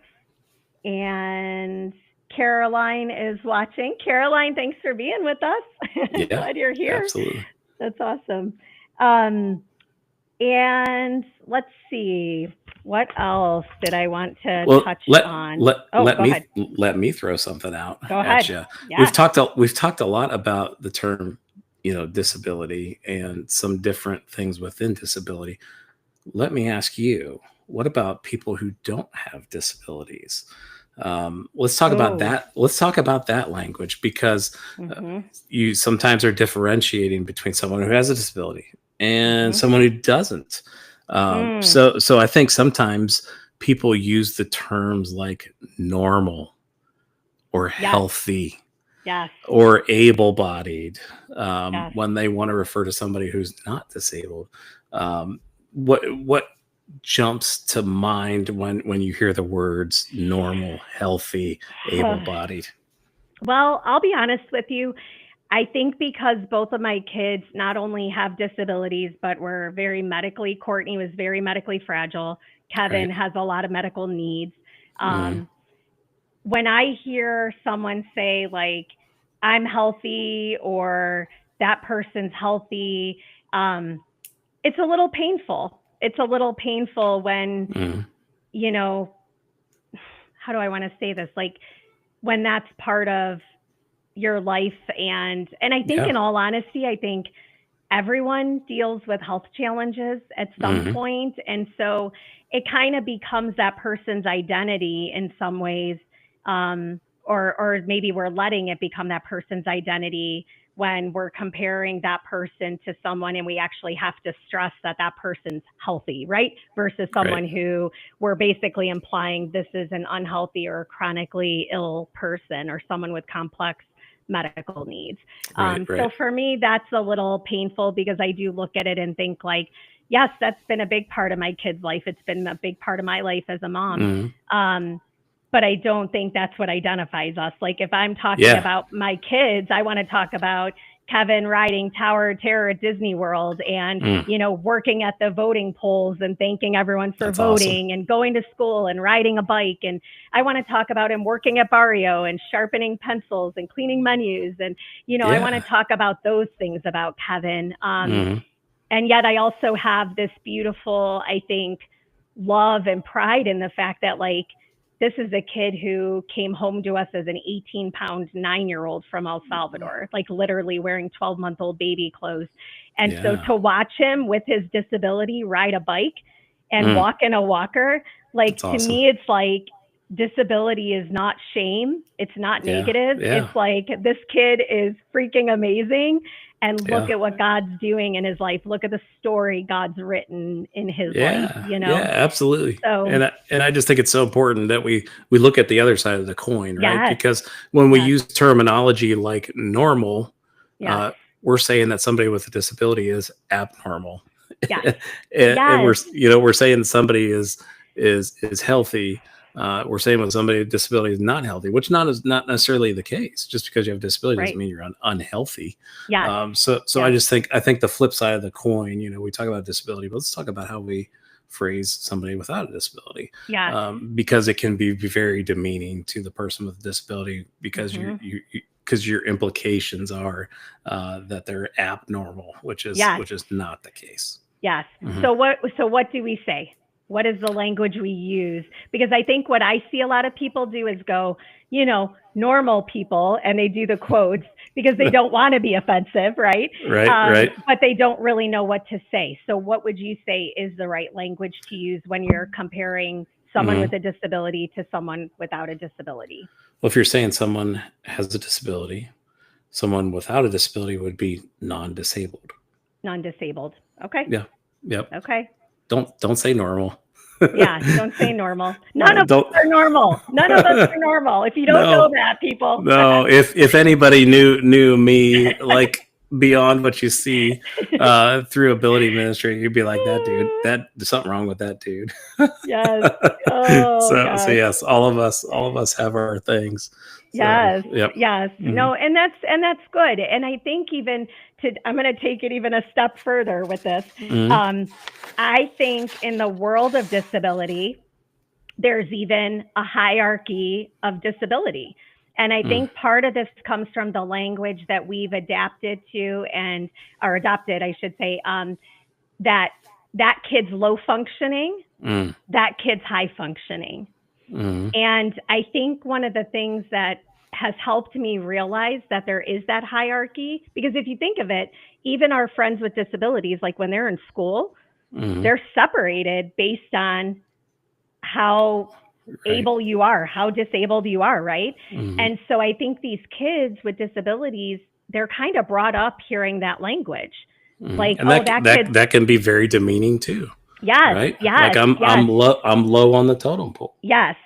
[SPEAKER 1] And Caroline is watching. Caroline, thanks for being with us.
[SPEAKER 2] Yeah,
[SPEAKER 1] Glad you're here.
[SPEAKER 2] absolutely.
[SPEAKER 1] That's awesome. Um, and let's see, what else did I want to
[SPEAKER 2] Well,
[SPEAKER 1] touch
[SPEAKER 2] let
[SPEAKER 1] on?
[SPEAKER 2] let
[SPEAKER 1] Oh,
[SPEAKER 2] let
[SPEAKER 1] go
[SPEAKER 2] me
[SPEAKER 1] ahead.
[SPEAKER 2] let me throw something out
[SPEAKER 1] Go
[SPEAKER 2] at
[SPEAKER 1] ahead.
[SPEAKER 2] you.
[SPEAKER 1] Yeah.
[SPEAKER 2] We've talked a lot about the term, disability and some different things within disability. Let me ask you, what about people who don't have disabilities? Let's talk about
[SPEAKER 1] Oh.
[SPEAKER 2] that. Let's talk about that language, because uh,
[SPEAKER 1] Mhm.
[SPEAKER 2] you sometimes are differentiating between someone who has a disability and
[SPEAKER 1] Mhm.
[SPEAKER 2] someone who doesn't.
[SPEAKER 1] Mm.
[SPEAKER 2] So I think sometimes people use the terms like normal or
[SPEAKER 1] Yes.
[SPEAKER 2] healthy
[SPEAKER 1] Yes.
[SPEAKER 2] or able-bodied,
[SPEAKER 1] Yes.
[SPEAKER 2] when they want to refer to somebody who's not disabled. Um, what jumps to mind when you hear the words normal, healthy, able-bodied?
[SPEAKER 1] Well, I'll be honest with you. I think because both of my kids not only have disabilities, but were very medically, Courtney was very medically fragile. Kevin
[SPEAKER 2] Right.
[SPEAKER 1] has a lot of medical needs.
[SPEAKER 2] Mm,
[SPEAKER 1] Um, when I hear someone say, like, I'm healthy or that person's healthy, um, it's a little painful. It's a little painful when,
[SPEAKER 2] mm,
[SPEAKER 1] you know, how do I want to say this? Like, when that's part of your life. And I think in all honesty, I think everyone deals with health challenges at some point. And so it kind of becomes that person's identity in some ways. Or maybe we're letting it become that person's identity when we're comparing that person to someone, and we actually have to stress that that person's healthy, right? Versus someone who we're basically implying this is an unhealthy or chronically ill person or someone with complex medical needs. So for me, that's a little painful because I do look at it and think like, yes, that's been a big part of my kid's life. It's been a big part of my life as a mom. But I don't think that's what identifies us. Like if I'm talking about my kids, I want to talk about Kevin riding Tower of Terror at Disney World and, you know, working at the voting polls and thanking everyone for voting and going to school and riding a bike. And I want to talk about him working at Barrio and sharpening pencils and cleaning menus. And, you know, I want to talk about those things about Kevin. And yet I also have this beautiful, I think, love and pride in the fact that like, this is a kid who came home to us as an 18-pound 9-year-old from El Salvador, like literally wearing 12-month-old baby clothes. And so to watch him with his disability ride a bike and walk in a walker, like to me, it's like disability is not shame. It's not negative. It's like this kid is freaking amazing. And look at what God's doing in his life. Look at the story God's written in his life, you know?
[SPEAKER 2] Yeah, absolutely.
[SPEAKER 1] So,
[SPEAKER 2] and I just think it's so important that we look at the other side of the coin, right? Because when we use terminology like normal, we're saying that somebody with a disability is abnormal. And we're saying somebody is healthy. We're saying when somebody with disability is not healthy, which is not necessarily the case. Just because you have disability doesn't mean you're unhealthy. So I think the flip side of the coin, you know, we talk about disability, but let's talk about how we phrase somebody without a disability. Because it can be very demeaning to the person with a disability because because your implications are that they're abnormal, which is not the case.
[SPEAKER 1] So what do we say? What is the language we use? Because I think what I see a lot of people do is go, you know, normal people, and they do the quotes because they don't want to be offensive, right? But they don't really know what to say. So what would you say is the right language to use when you're comparing someone with a disability to someone without a disability?
[SPEAKER 2] Well, if you're saying someone has a disability, someone without a disability would be non-disabled.
[SPEAKER 1] Non-disabled. Okay. Okay.
[SPEAKER 2] Don't say normal.
[SPEAKER 1] Don't say normal. None of us are normal. None of us are normal. If you don't know that, people.
[SPEAKER 2] No, if anybody knew me like beyond what you see through ability ministry, you'd be like, that dude, there's something wrong with that dude. So yes, all of us have our things.
[SPEAKER 1] No, and that's good. And I think I'm going to take it even a step further with this. I think in the world of disability, there's even a hierarchy of disability. And I think part of this comes from the language that we've adopted, I should say, that kid's low functioning, that kid's high functioning. And I think one of the things that has helped me realize that there is that hierarchy, because if you think of it, even our friends with disabilities, like when they're in school, they're separated based on how able you are, how disabled you are, right? And so I think these kids with disabilities, they're kind of brought up hearing that language. Like,
[SPEAKER 2] and that can be very demeaning too. Right? Like I'm low on the totem pole.
[SPEAKER 1] Yes.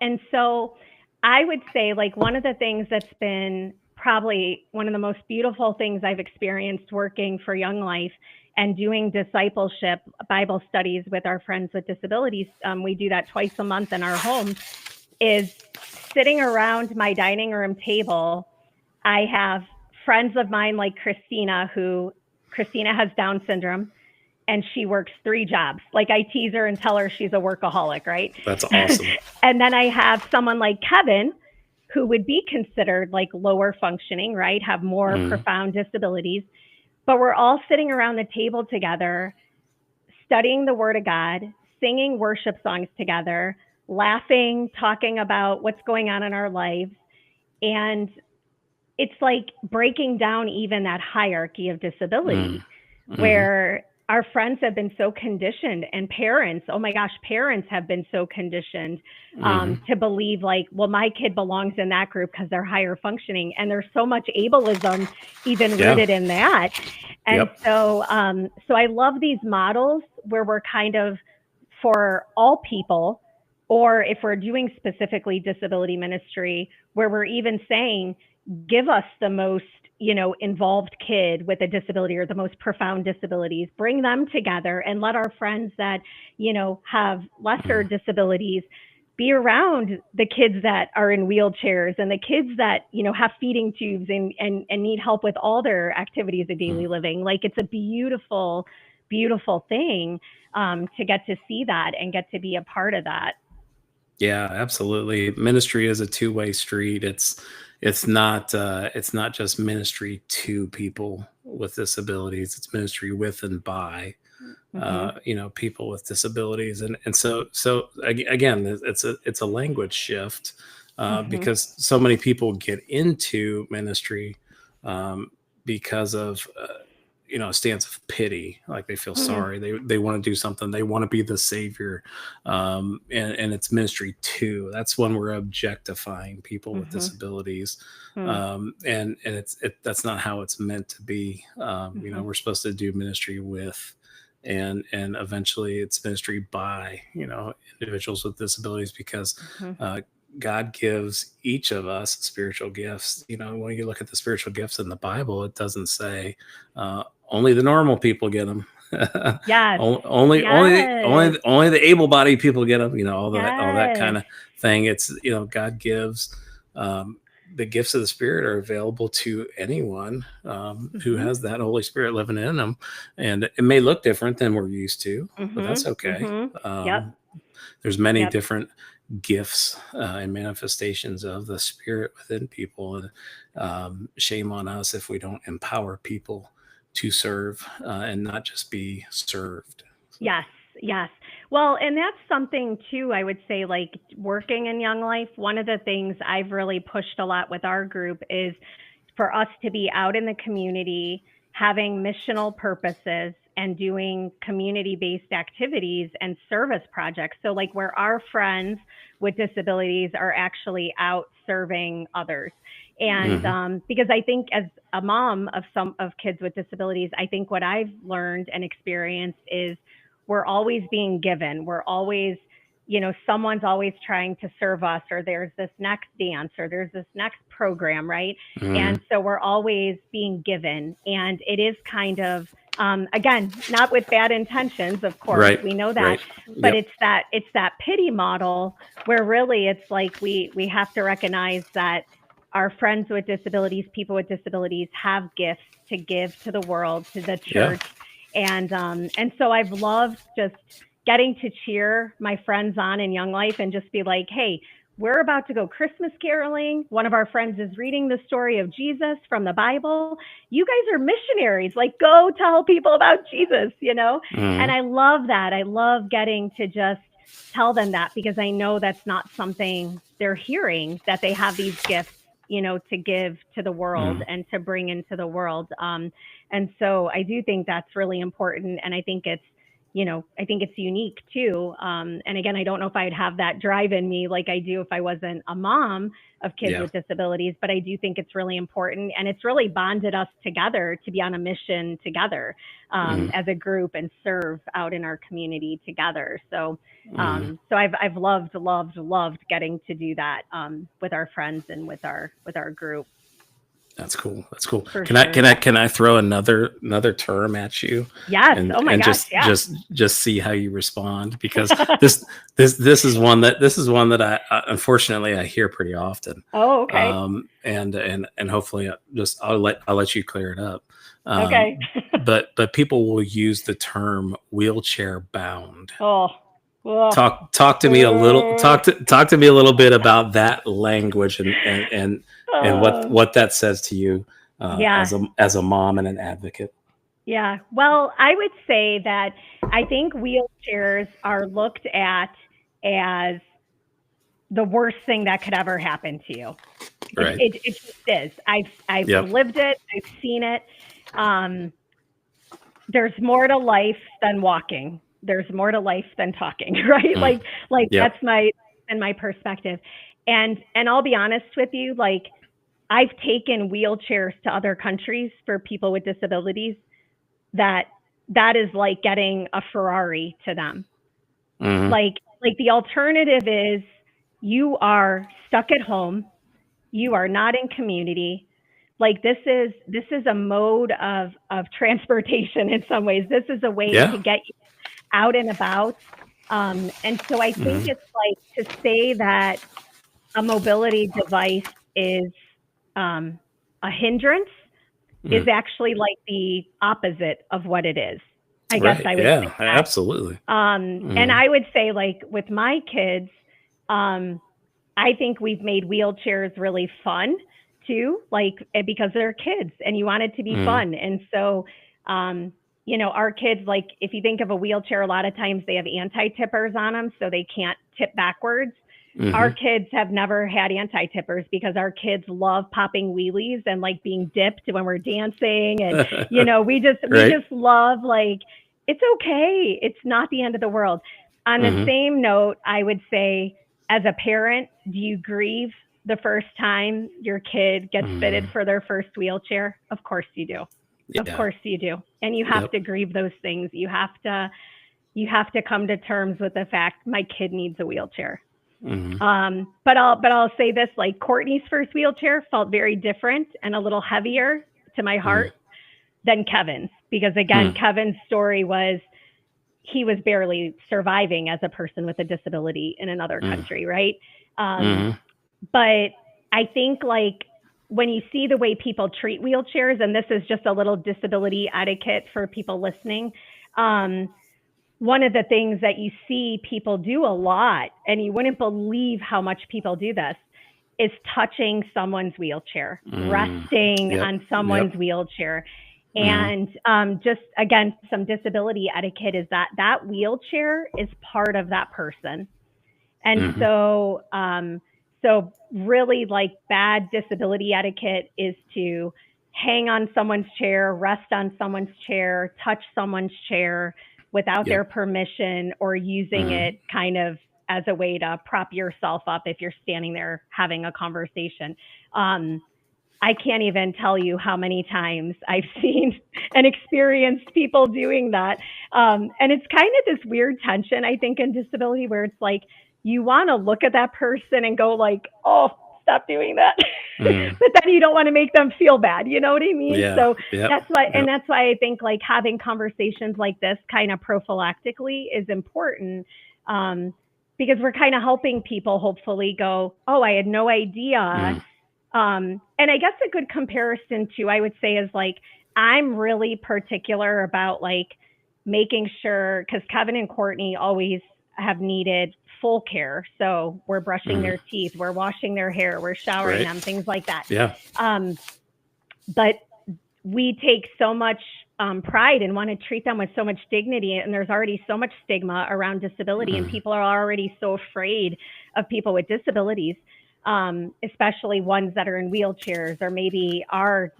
[SPEAKER 1] And so I would say, like, one of the things that's been probably one of the most beautiful things I've experienced working for Young Life and doing discipleship Bible studies with our friends with disabilities, we do that twice a month in our home, is sitting around my dining room table. I have friends of mine like Christina has Down syndrome, and she works 3 jobs. Like, I tease her and tell her she's a workaholic, right?
[SPEAKER 2] That's awesome.
[SPEAKER 1] And then I have someone like Kevin, who would be considered like lower functioning, right? Have more profound disabilities. But we're all sitting around the table together, studying the Word of God, singing worship songs together, laughing, talking about what's going on in our lives. And it's like breaking down even that hierarchy of disability where our friends have been so conditioned, and parents, oh my gosh, parents have been so conditioned to believe like, well, my kid belongs in that group because they're higher functioning. And there's so much ableism even rooted in that. And so I love these models where we're kind of for all people, or if we're doing specifically disability ministry, where we're even saying, give us the most, involved kid with a disability or the most profound disabilities, bring them together and let our friends that, have lesser disabilities be around the kids that are in wheelchairs and the kids that, have feeding tubes and need help with all their activities of daily living. Like, it's a beautiful, beautiful thing to get to see that and get to be a part of that.
[SPEAKER 2] Yeah, absolutely. Ministry is a two-way street. It's not just ministry to people with disabilities. It's ministry with and by people with disabilities, and so again, it's a language shift because so many people get into ministry because of a stance of pity, like they feel sorry, they want to do something, they want to be the savior, and it's ministry too. That's when we're objectifying people with disabilities, and that's not how it's meant to be. We're supposed to do ministry with and eventually it's ministry by individuals with disabilities, because God gives each of us spiritual gifts. When you look at the spiritual gifts in the Bible, it doesn't say only the normal people get them.
[SPEAKER 1] Yes.
[SPEAKER 2] only the able-bodied people get them. All that kind of thing. It's God gives the gifts of the Spirit are available to anyone who has that Holy Spirit living in them, and it may look different than we're used to, but that's okay. There's many different gifts and manifestations of the Spirit within people, and shame on us if we don't empower people to serve and not just be served.
[SPEAKER 1] Yes. Well, and that's something too, I would say, like working in Young Life, one of the things I've really pushed a lot with our group is for us to be out in the community, having missional purposes and doing community-based activities and service projects. So like where our friends with disabilities are actually out serving others. And because I think as a mom of some of kids with disabilities, I think what I've learned and experienced is we're always being given. We're always, someone's always trying to serve us, or there's this next dance, or there's this next program, right? And so we're always being given. And it is kind of, again, not with bad intentions, of course, we know that, but it's that pity model where really it's like we have to recognize that our friends with disabilities, people with disabilities have gifts to give to the world, to the church. And so I've loved just getting to cheer my friends on in Young Life and just be like, hey, we're about to go Christmas caroling. One of our friends is reading the story of Jesus from the Bible. You guys are missionaries. Like, go tell people about Jesus, And I love that. I love getting to just tell them that, because I know that's not something they're hearing, that they have these gifts, to give to the world and to bring into the world. And so I do think that's really important. And I think it's, unique too. And again, I don't know if I'd have that drive in me like I do if I wasn't a mom of kids with disabilities, but I do think it's really important. And it's really bonded us together to be on a mission together as a group and serve out in our community together. So, so I've loved getting to do that with our friends and with our group.
[SPEAKER 2] That's cool. Can I throw another term at you?
[SPEAKER 1] Yes.
[SPEAKER 2] And,
[SPEAKER 1] oh my gosh.
[SPEAKER 2] Just see how you respond, because this is one that I unfortunately I hear pretty often.
[SPEAKER 1] Oh, okay.
[SPEAKER 2] And hopefully I'll let you clear it up.
[SPEAKER 1] Okay.
[SPEAKER 2] but people will use the term wheelchair bound.
[SPEAKER 1] Oh.
[SPEAKER 2] Talk to me a little. Talk to me a little bit about that language and what that says to you as a mom and an advocate.
[SPEAKER 1] Yeah. Well, I would say that I think wheelchairs are looked at as the worst thing that could ever happen to you.
[SPEAKER 2] Right.
[SPEAKER 1] It just is. I've
[SPEAKER 2] Yep.
[SPEAKER 1] lived it. I've seen it. There's more to life than walking. There's more to life than talking, right?
[SPEAKER 2] Mm.
[SPEAKER 1] Like
[SPEAKER 2] Yep.
[SPEAKER 1] that's my perspective. And I'll be honest with you, like I've taken wheelchairs to other countries for people with disabilities that is like getting a Ferrari to them.
[SPEAKER 2] Mm-hmm.
[SPEAKER 1] Like the alternative is you are stuck at home, you are not in community. Like this is a mode of transportation in some ways. This is a way
[SPEAKER 2] Yeah.
[SPEAKER 1] to get you out and about. And so I think
[SPEAKER 2] Mm-hmm.
[SPEAKER 1] it's like to say that a mobility device is um, a hindrance is
[SPEAKER 2] Mm.
[SPEAKER 1] actually like the opposite of what it is. I guess
[SPEAKER 2] Right.
[SPEAKER 1] I would say
[SPEAKER 2] Yeah.
[SPEAKER 1] that.
[SPEAKER 2] Absolutely.
[SPEAKER 1] And
[SPEAKER 2] Mm-hmm.
[SPEAKER 1] I would say, like, with my kids, um, I think we've made wheelchairs really fun too, like, because they're kids and you want it to be
[SPEAKER 2] Mm-hmm.
[SPEAKER 1] fun. And so, um, our kids, like, if you think of a wheelchair, a lot of times they have anti tippers on them so they can't tip backwards. Our
[SPEAKER 2] Mm-hmm.
[SPEAKER 1] kids have never had anti tippers because our kids love popping wheelies and like being dipped when we're dancing. And, we
[SPEAKER 2] Right.
[SPEAKER 1] just love, like, it's okay. It's not the end of the world. On the
[SPEAKER 2] Mm-hmm.
[SPEAKER 1] same note, I would say, as a parent, do you grieve the first time your kid gets fitted
[SPEAKER 2] Mm-hmm.
[SPEAKER 1] for their first wheelchair? Of course you do. Of
[SPEAKER 2] Yeah.
[SPEAKER 1] course you do. And you have
[SPEAKER 2] Yep.
[SPEAKER 1] to grieve those things. You have to come to terms with the fact my kid needs a wheelchair.
[SPEAKER 2] Mm-hmm.
[SPEAKER 1] But I'll say this, like Courtney's first wheelchair felt very different and a little heavier to my heart than Kevin's, because again,
[SPEAKER 2] Mm-hmm.
[SPEAKER 1] Kevin's story was he was barely surviving as a person with a disability in another country, right? Um,
[SPEAKER 2] Mm-hmm.
[SPEAKER 1] but I think, like, when you see the way people treat wheelchairs, and this is just a little disability etiquette for people listening, um, one of the things that you see people do a lot, and you wouldn't believe how much people do this, is touching someone's wheelchair,
[SPEAKER 2] Mm.
[SPEAKER 1] resting
[SPEAKER 2] Yep.
[SPEAKER 1] on someone's
[SPEAKER 2] Yep.
[SPEAKER 1] wheelchair.
[SPEAKER 2] Mm-hmm.
[SPEAKER 1] And just again, some disability etiquette is that wheelchair is part of that person. And
[SPEAKER 2] Mm-hmm.
[SPEAKER 1] so really, like, bad disability etiquette is to hang on someone's chair, rest on someone's chair, touch someone's chair without
[SPEAKER 2] Yep.
[SPEAKER 1] their permission, or using
[SPEAKER 2] Mm-hmm.
[SPEAKER 1] it kind of as a way to prop yourself up if you're standing there having a conversation. Um, I can't even tell you how many times I've seen and experienced people doing that. And it's kind of this weird tension, I think, in disability, where it's like you want to look at that person and go like, oh, stop doing that.
[SPEAKER 2] Mm-hmm.
[SPEAKER 1] But then you don't want to make them feel bad. You know what I mean?
[SPEAKER 2] Yeah.
[SPEAKER 1] So
[SPEAKER 2] Yep.
[SPEAKER 1] that's why I think, like, having conversations like this kind of prophylactically is important. Um, because we're kind of helping people hopefully go, oh, I had no idea.
[SPEAKER 2] Mm.
[SPEAKER 1] And I guess a good comparison too, I would say, is like, I'm really particular about, like, making sure, because Kevin and Courtney always have needed full care. So we're brushing
[SPEAKER 2] Mm.
[SPEAKER 1] their teeth, we're washing their hair, we're showering
[SPEAKER 2] Right.
[SPEAKER 1] them, things like that.
[SPEAKER 2] Yeah.
[SPEAKER 1] Um, but we take so much pride and want to treat them with so much dignity. And there's already so much stigma around disability, and
[SPEAKER 2] Mm.
[SPEAKER 1] people are already so afraid of people with disabilities, especially ones that are in wheelchairs or maybe are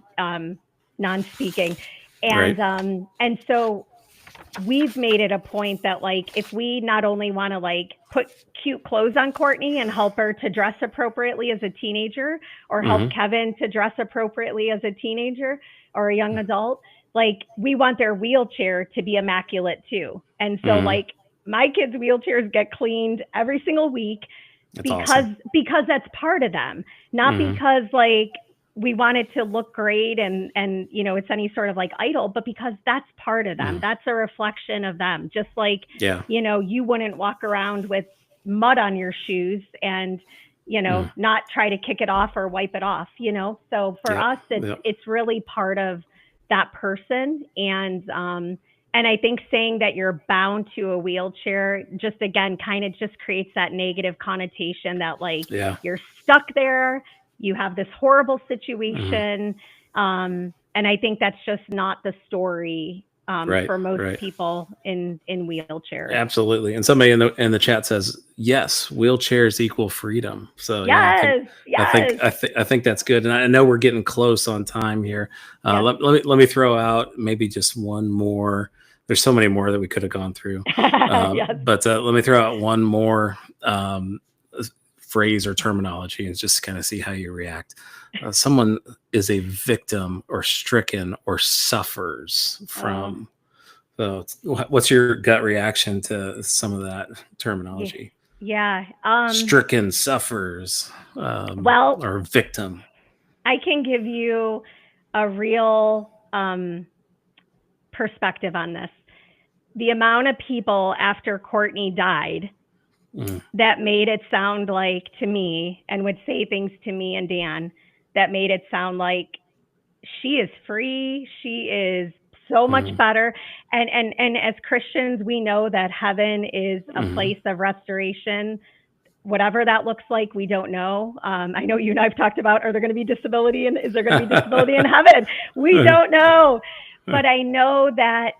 [SPEAKER 1] non-speaking.
[SPEAKER 2] Right.
[SPEAKER 1] And so we've made it a point that, like, if we not only want to, like, put cute clothes on Courtney and help her to dress appropriately as a teenager, or help
[SPEAKER 2] Mm-hmm.
[SPEAKER 1] Kevin to dress appropriately as a teenager or a young adult, like, we want their wheelchair to be immaculate too. And so,
[SPEAKER 2] Mm-hmm.
[SPEAKER 1] like, my kids' wheelchairs get cleaned every single week
[SPEAKER 2] That's
[SPEAKER 1] because
[SPEAKER 2] awesome.
[SPEAKER 1] that's part of them, not
[SPEAKER 2] Mm-hmm.
[SPEAKER 1] because, like, we want it to look great and it's any sort of, like, idol, but because that's part of them.
[SPEAKER 2] Mm.
[SPEAKER 1] That's a reflection of them. Just like,
[SPEAKER 2] Yeah.
[SPEAKER 1] you wouldn't walk around with mud on your shoes and
[SPEAKER 2] Mm.
[SPEAKER 1] not try to kick it off or wipe it off. So for
[SPEAKER 2] Yep.
[SPEAKER 1] us,
[SPEAKER 2] Yep.
[SPEAKER 1] it's really part of that person. And I think saying that you're bound to a wheelchair just, again, kind of just creates that negative connotation that, like,
[SPEAKER 2] Yeah.
[SPEAKER 1] you're stuck there, you have this horrible
[SPEAKER 2] Mm.
[SPEAKER 1] situation. And I think that's just not the story
[SPEAKER 2] Right.
[SPEAKER 1] for most
[SPEAKER 2] Right.
[SPEAKER 1] people in wheelchairs.
[SPEAKER 2] Absolutely. And somebody in the chat says, yes, wheelchairs equal freedom. So yeah,
[SPEAKER 1] Yes, yes,
[SPEAKER 2] I think that's good. And I know we're getting close on time here.
[SPEAKER 1] yes.
[SPEAKER 2] Let me throw out maybe just one more. There's so many more that we could have gone through.
[SPEAKER 1] Yes.
[SPEAKER 2] But let me throw out one more phrase or terminology and just kind of see how you react. Someone is a victim or stricken or suffers
[SPEAKER 1] Oh,
[SPEAKER 2] from. So, what's your gut reaction to some of that
[SPEAKER 1] yeah.
[SPEAKER 2] terminology?
[SPEAKER 1] Yeah.
[SPEAKER 2] Stricken, suffers,
[SPEAKER 1] Well,
[SPEAKER 2] or victim.
[SPEAKER 1] I can give you a real perspective on this. The amount of people after Courtney died
[SPEAKER 2] Mm,
[SPEAKER 1] that made it sound like to me and would say things to me and Dan that made it sound like she is free, she is so much
[SPEAKER 2] mm,
[SPEAKER 1] better. And as Christians, we know that heaven is a
[SPEAKER 2] mm.
[SPEAKER 1] place of restoration. Whatever that looks like, we don't know. I know you and I've talked about, are there going to be disability and is there going to be disability in heaven? We don't know. But I know that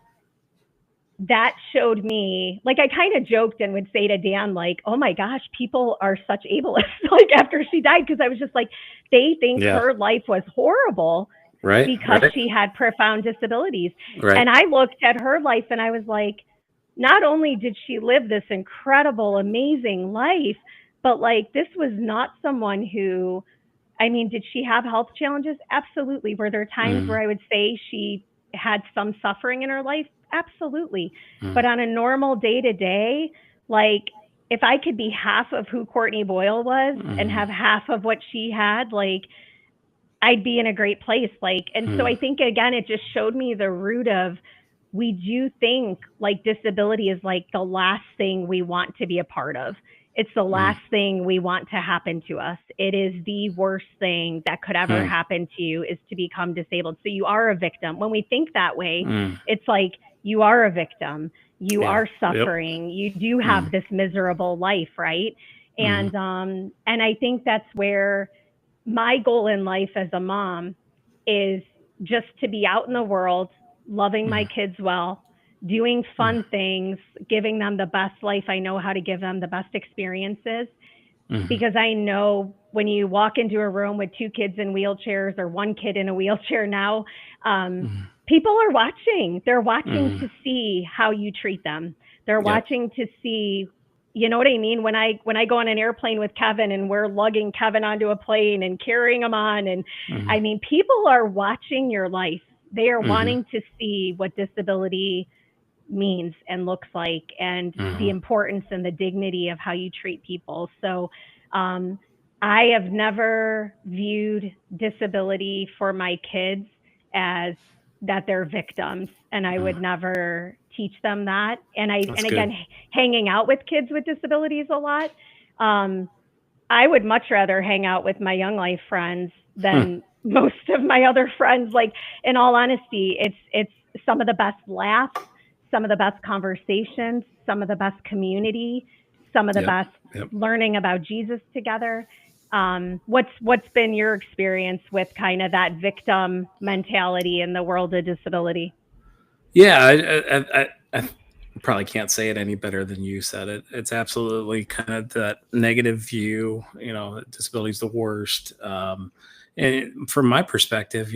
[SPEAKER 1] showed me, like, I kind of joked and would say to Dan, like, oh my gosh, people are such ableists, like after she died, because I was just like, they think
[SPEAKER 2] Yeah.
[SPEAKER 1] her life was horrible
[SPEAKER 2] Right.
[SPEAKER 1] because
[SPEAKER 2] Right.
[SPEAKER 1] she had profound disabilities.
[SPEAKER 2] Right.
[SPEAKER 1] And I looked at her life and I was like, not only did she live this incredible, amazing life, but like this was not someone who, I mean, did she have health challenges? Absolutely. Were there times
[SPEAKER 2] Mm,
[SPEAKER 1] where I would say she had some suffering in her life? Absolutely.
[SPEAKER 2] mm,
[SPEAKER 1] But on a normal day to day, like if I could be half of who Courtney Boyle was and
[SPEAKER 2] mm,
[SPEAKER 1] have half of what she had, like I'd be in a great place. Like, and so
[SPEAKER 2] mm,
[SPEAKER 1] I think again, it just showed me the root of, we do think like disability is like the last thing we want to be a part of. It's the
[SPEAKER 2] mm,
[SPEAKER 1] last thing we want to happen to us. It is the worst thing that could ever
[SPEAKER 2] mm,
[SPEAKER 1] happen to you, is to become disabled. So you are a victim. When we think that way,
[SPEAKER 2] mm.
[SPEAKER 1] it's like you are a victim. You
[SPEAKER 2] Yeah.
[SPEAKER 1] are
[SPEAKER 2] Yep.
[SPEAKER 1] suffering. You do have
[SPEAKER 2] Mm,
[SPEAKER 1] this miserable life, right?
[SPEAKER 2] mm,
[SPEAKER 1] And I think that's where my goal in life as a mom is just to be out in the world, loving my
[SPEAKER 2] mm,
[SPEAKER 1] kids well, doing
[SPEAKER 2] mm,
[SPEAKER 1] fun things, giving them the best life I know how to give them, the best experiences.
[SPEAKER 2] mm,
[SPEAKER 1] Because I know when you walk into a room with two kids in wheelchairs or one kid in a wheelchair now, um,
[SPEAKER 2] mm,
[SPEAKER 1] people are watching. They're watching
[SPEAKER 2] mm.
[SPEAKER 1] to see how you treat them. They're
[SPEAKER 2] Yep.
[SPEAKER 1] watching to see, you know what I mean? When I go on an airplane with Kevin and we're lugging Kevin onto a plane and carrying him on, and I
[SPEAKER 2] Mm,
[SPEAKER 1] mean, people are watching your life. They are
[SPEAKER 2] mm,
[SPEAKER 1] wanting to see what disability means and looks like, and the
[SPEAKER 2] mm,
[SPEAKER 1] importance and the dignity of how you treat people. So um, I have never viewed disability for my kids as that they're victims, and I would
[SPEAKER 2] mm.
[SPEAKER 1] never teach them that.
[SPEAKER 2] That's
[SPEAKER 1] And
[SPEAKER 2] good.
[SPEAKER 1] again, hanging out with kids with disabilities a lot, um, I would much rather hang out with my young life friends
[SPEAKER 2] Hmm.
[SPEAKER 1] than most of my other friends. Like, in all honesty, it's some of the best laughs, some of the best conversations, some of the best community, some of the
[SPEAKER 2] Yep.
[SPEAKER 1] best
[SPEAKER 2] Yep.
[SPEAKER 1] learning about Jesus together. What's been your experience with kind of that victim mentality in the world of disability?
[SPEAKER 2] Yeah, I probably can't say it any better than you said it. It's absolutely kind of that negative view. Disability is the worst. And from my perspective,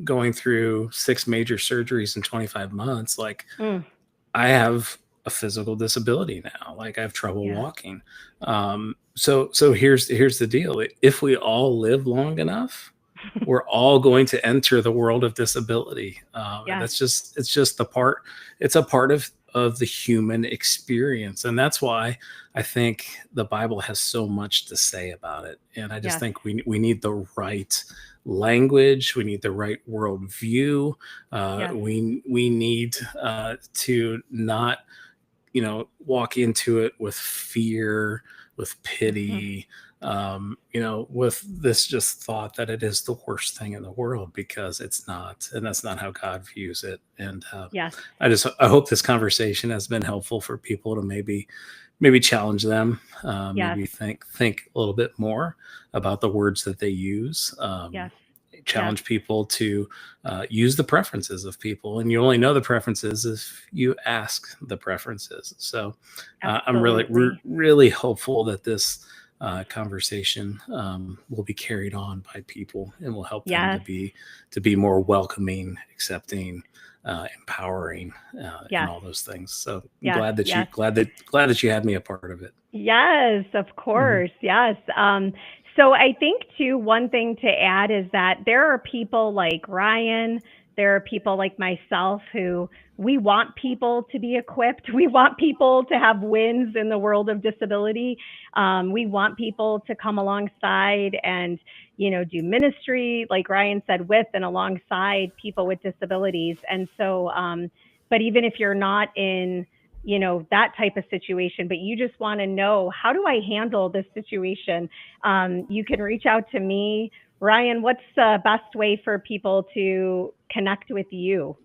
[SPEAKER 2] going through 6 major surgeries in 25 months, like
[SPEAKER 1] Mm,
[SPEAKER 2] I have a physical disability now. Like I have trouble
[SPEAKER 1] yeah.
[SPEAKER 2] walking. So here's the deal. If we all live long enough, we're all going to enter the world of disability, and
[SPEAKER 1] Yes.
[SPEAKER 2] it's just the part. It's a part of the human experience, and that's why I think the Bible has so much to say about it. And I just
[SPEAKER 1] Yes.
[SPEAKER 2] think we need the right language. We need the right worldview.
[SPEAKER 1] Yes.
[SPEAKER 2] We need to not walk into it with fear, with
[SPEAKER 1] Hmm.
[SPEAKER 2] pity, with this just thought that it is the worst thing in the world, because it's not, and that's not how God views it. And
[SPEAKER 1] Yes.
[SPEAKER 2] I hope this conversation has been helpful for people to maybe challenge them,
[SPEAKER 1] Yes.
[SPEAKER 2] maybe think a little bit more about the words that they use.
[SPEAKER 1] Yes.
[SPEAKER 2] challenge people to use the preferences of people, and you only know the preferences if you ask the preferences. So I'm really hopeful that this conversation will be carried on by people and will help them to be more welcoming, accepting, empowering, and all those things. So I'm glad that you had me a part of it.
[SPEAKER 1] Yes, of course. Yes. So I think too, one thing to add is that there are people like Ryan, there are people like myself who we want people to be equipped. We want people to have wins in the world of disability. We want people to come alongside and, do ministry, like Ryan said, with and alongside people with disabilities. And so, but even if you're not in, that type of situation, but you just want to know, how do I handle this situation? You can reach out to me. Ryan, what's the best way for people to connect with you?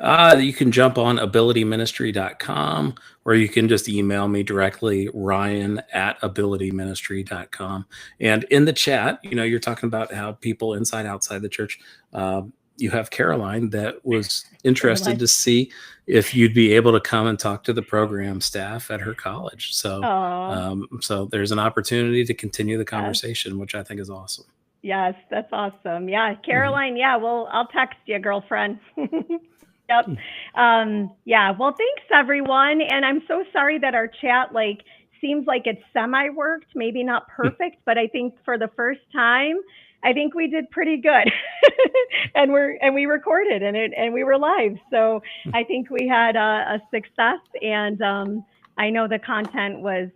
[SPEAKER 2] You can jump on abilityministry.com, or you can just email me directly, ryan@abilityministry.com. And in the chat, you're talking about how people inside, outside the church, you have Caroline that was interested to see if you'd be able to come and talk to the program staff at her college. So, so there's an opportunity to continue the conversation, which I think is awesome.
[SPEAKER 1] Yes, that's awesome. Yeah, Caroline. Yeah, well, I'll text you, girlfriend. Yep. Yeah. Well, thanks everyone. And I'm so sorry that our chat seems like it's semi-worked, maybe not perfect, but I think for the first time, I think we did pretty good. and we recorded and we were live. So I think we had a success, and I know the content was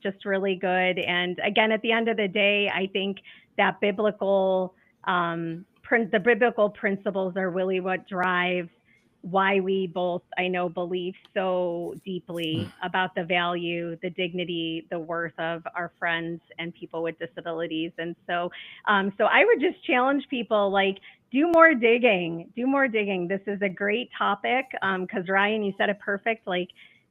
[SPEAKER 1] just really good. And again, at the end of the day, I think that the biblical principles are really what drive why we both, I know, believe so deeply about the value, the dignity, the worth of our friends and people with disabilities. And so I would just challenge people, do more digging. This is a great topic, because Ryan, you said it perfect.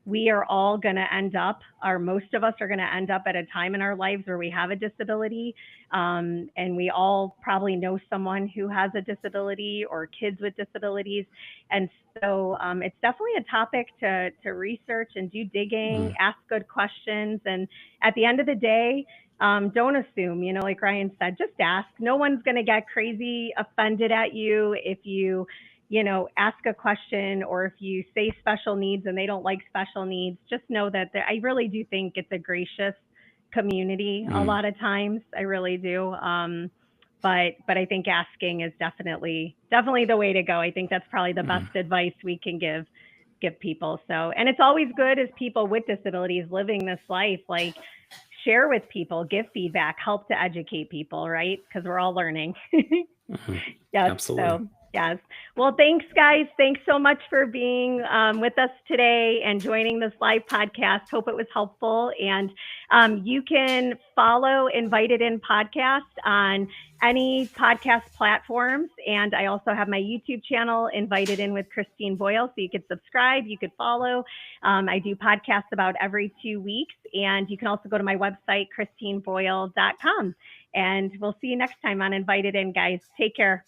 [SPEAKER 1] We are all going to end up, or most of us are going to end up at a time in our lives where we have a disability. And we all probably know someone who has a disability or kids with disabilities. And so it's definitely a topic to research and do digging, ask good questions. And at the end of the day, don't assume, like Ryan said, just ask. No one's going to get crazy offended at you if you ask a question, or if you say special needs and they don't like special needs. Just know that I really do think it's a gracious community a lot of times. I really do. But I think asking is definitely the way to go. I think that's probably the best advice we can give people. So, and it's always good as people with disabilities living this life, share with people, give feedback, help to educate people, right? Because we're all learning. Yes.
[SPEAKER 2] Absolutely.
[SPEAKER 1] So, yes. Well, thanks, guys. Thanks so much for being with us today and joining this live podcast. Hope it was helpful. And you can follow Invited In Podcast on any podcast platforms. And I also have my YouTube channel, Invited In with Christine Boyle. So you could subscribe, you could follow. I do podcasts about every 2 weeks. And you can also go to my website, christineboyle.com. And we'll see you next time on Invited In, guys. Take care.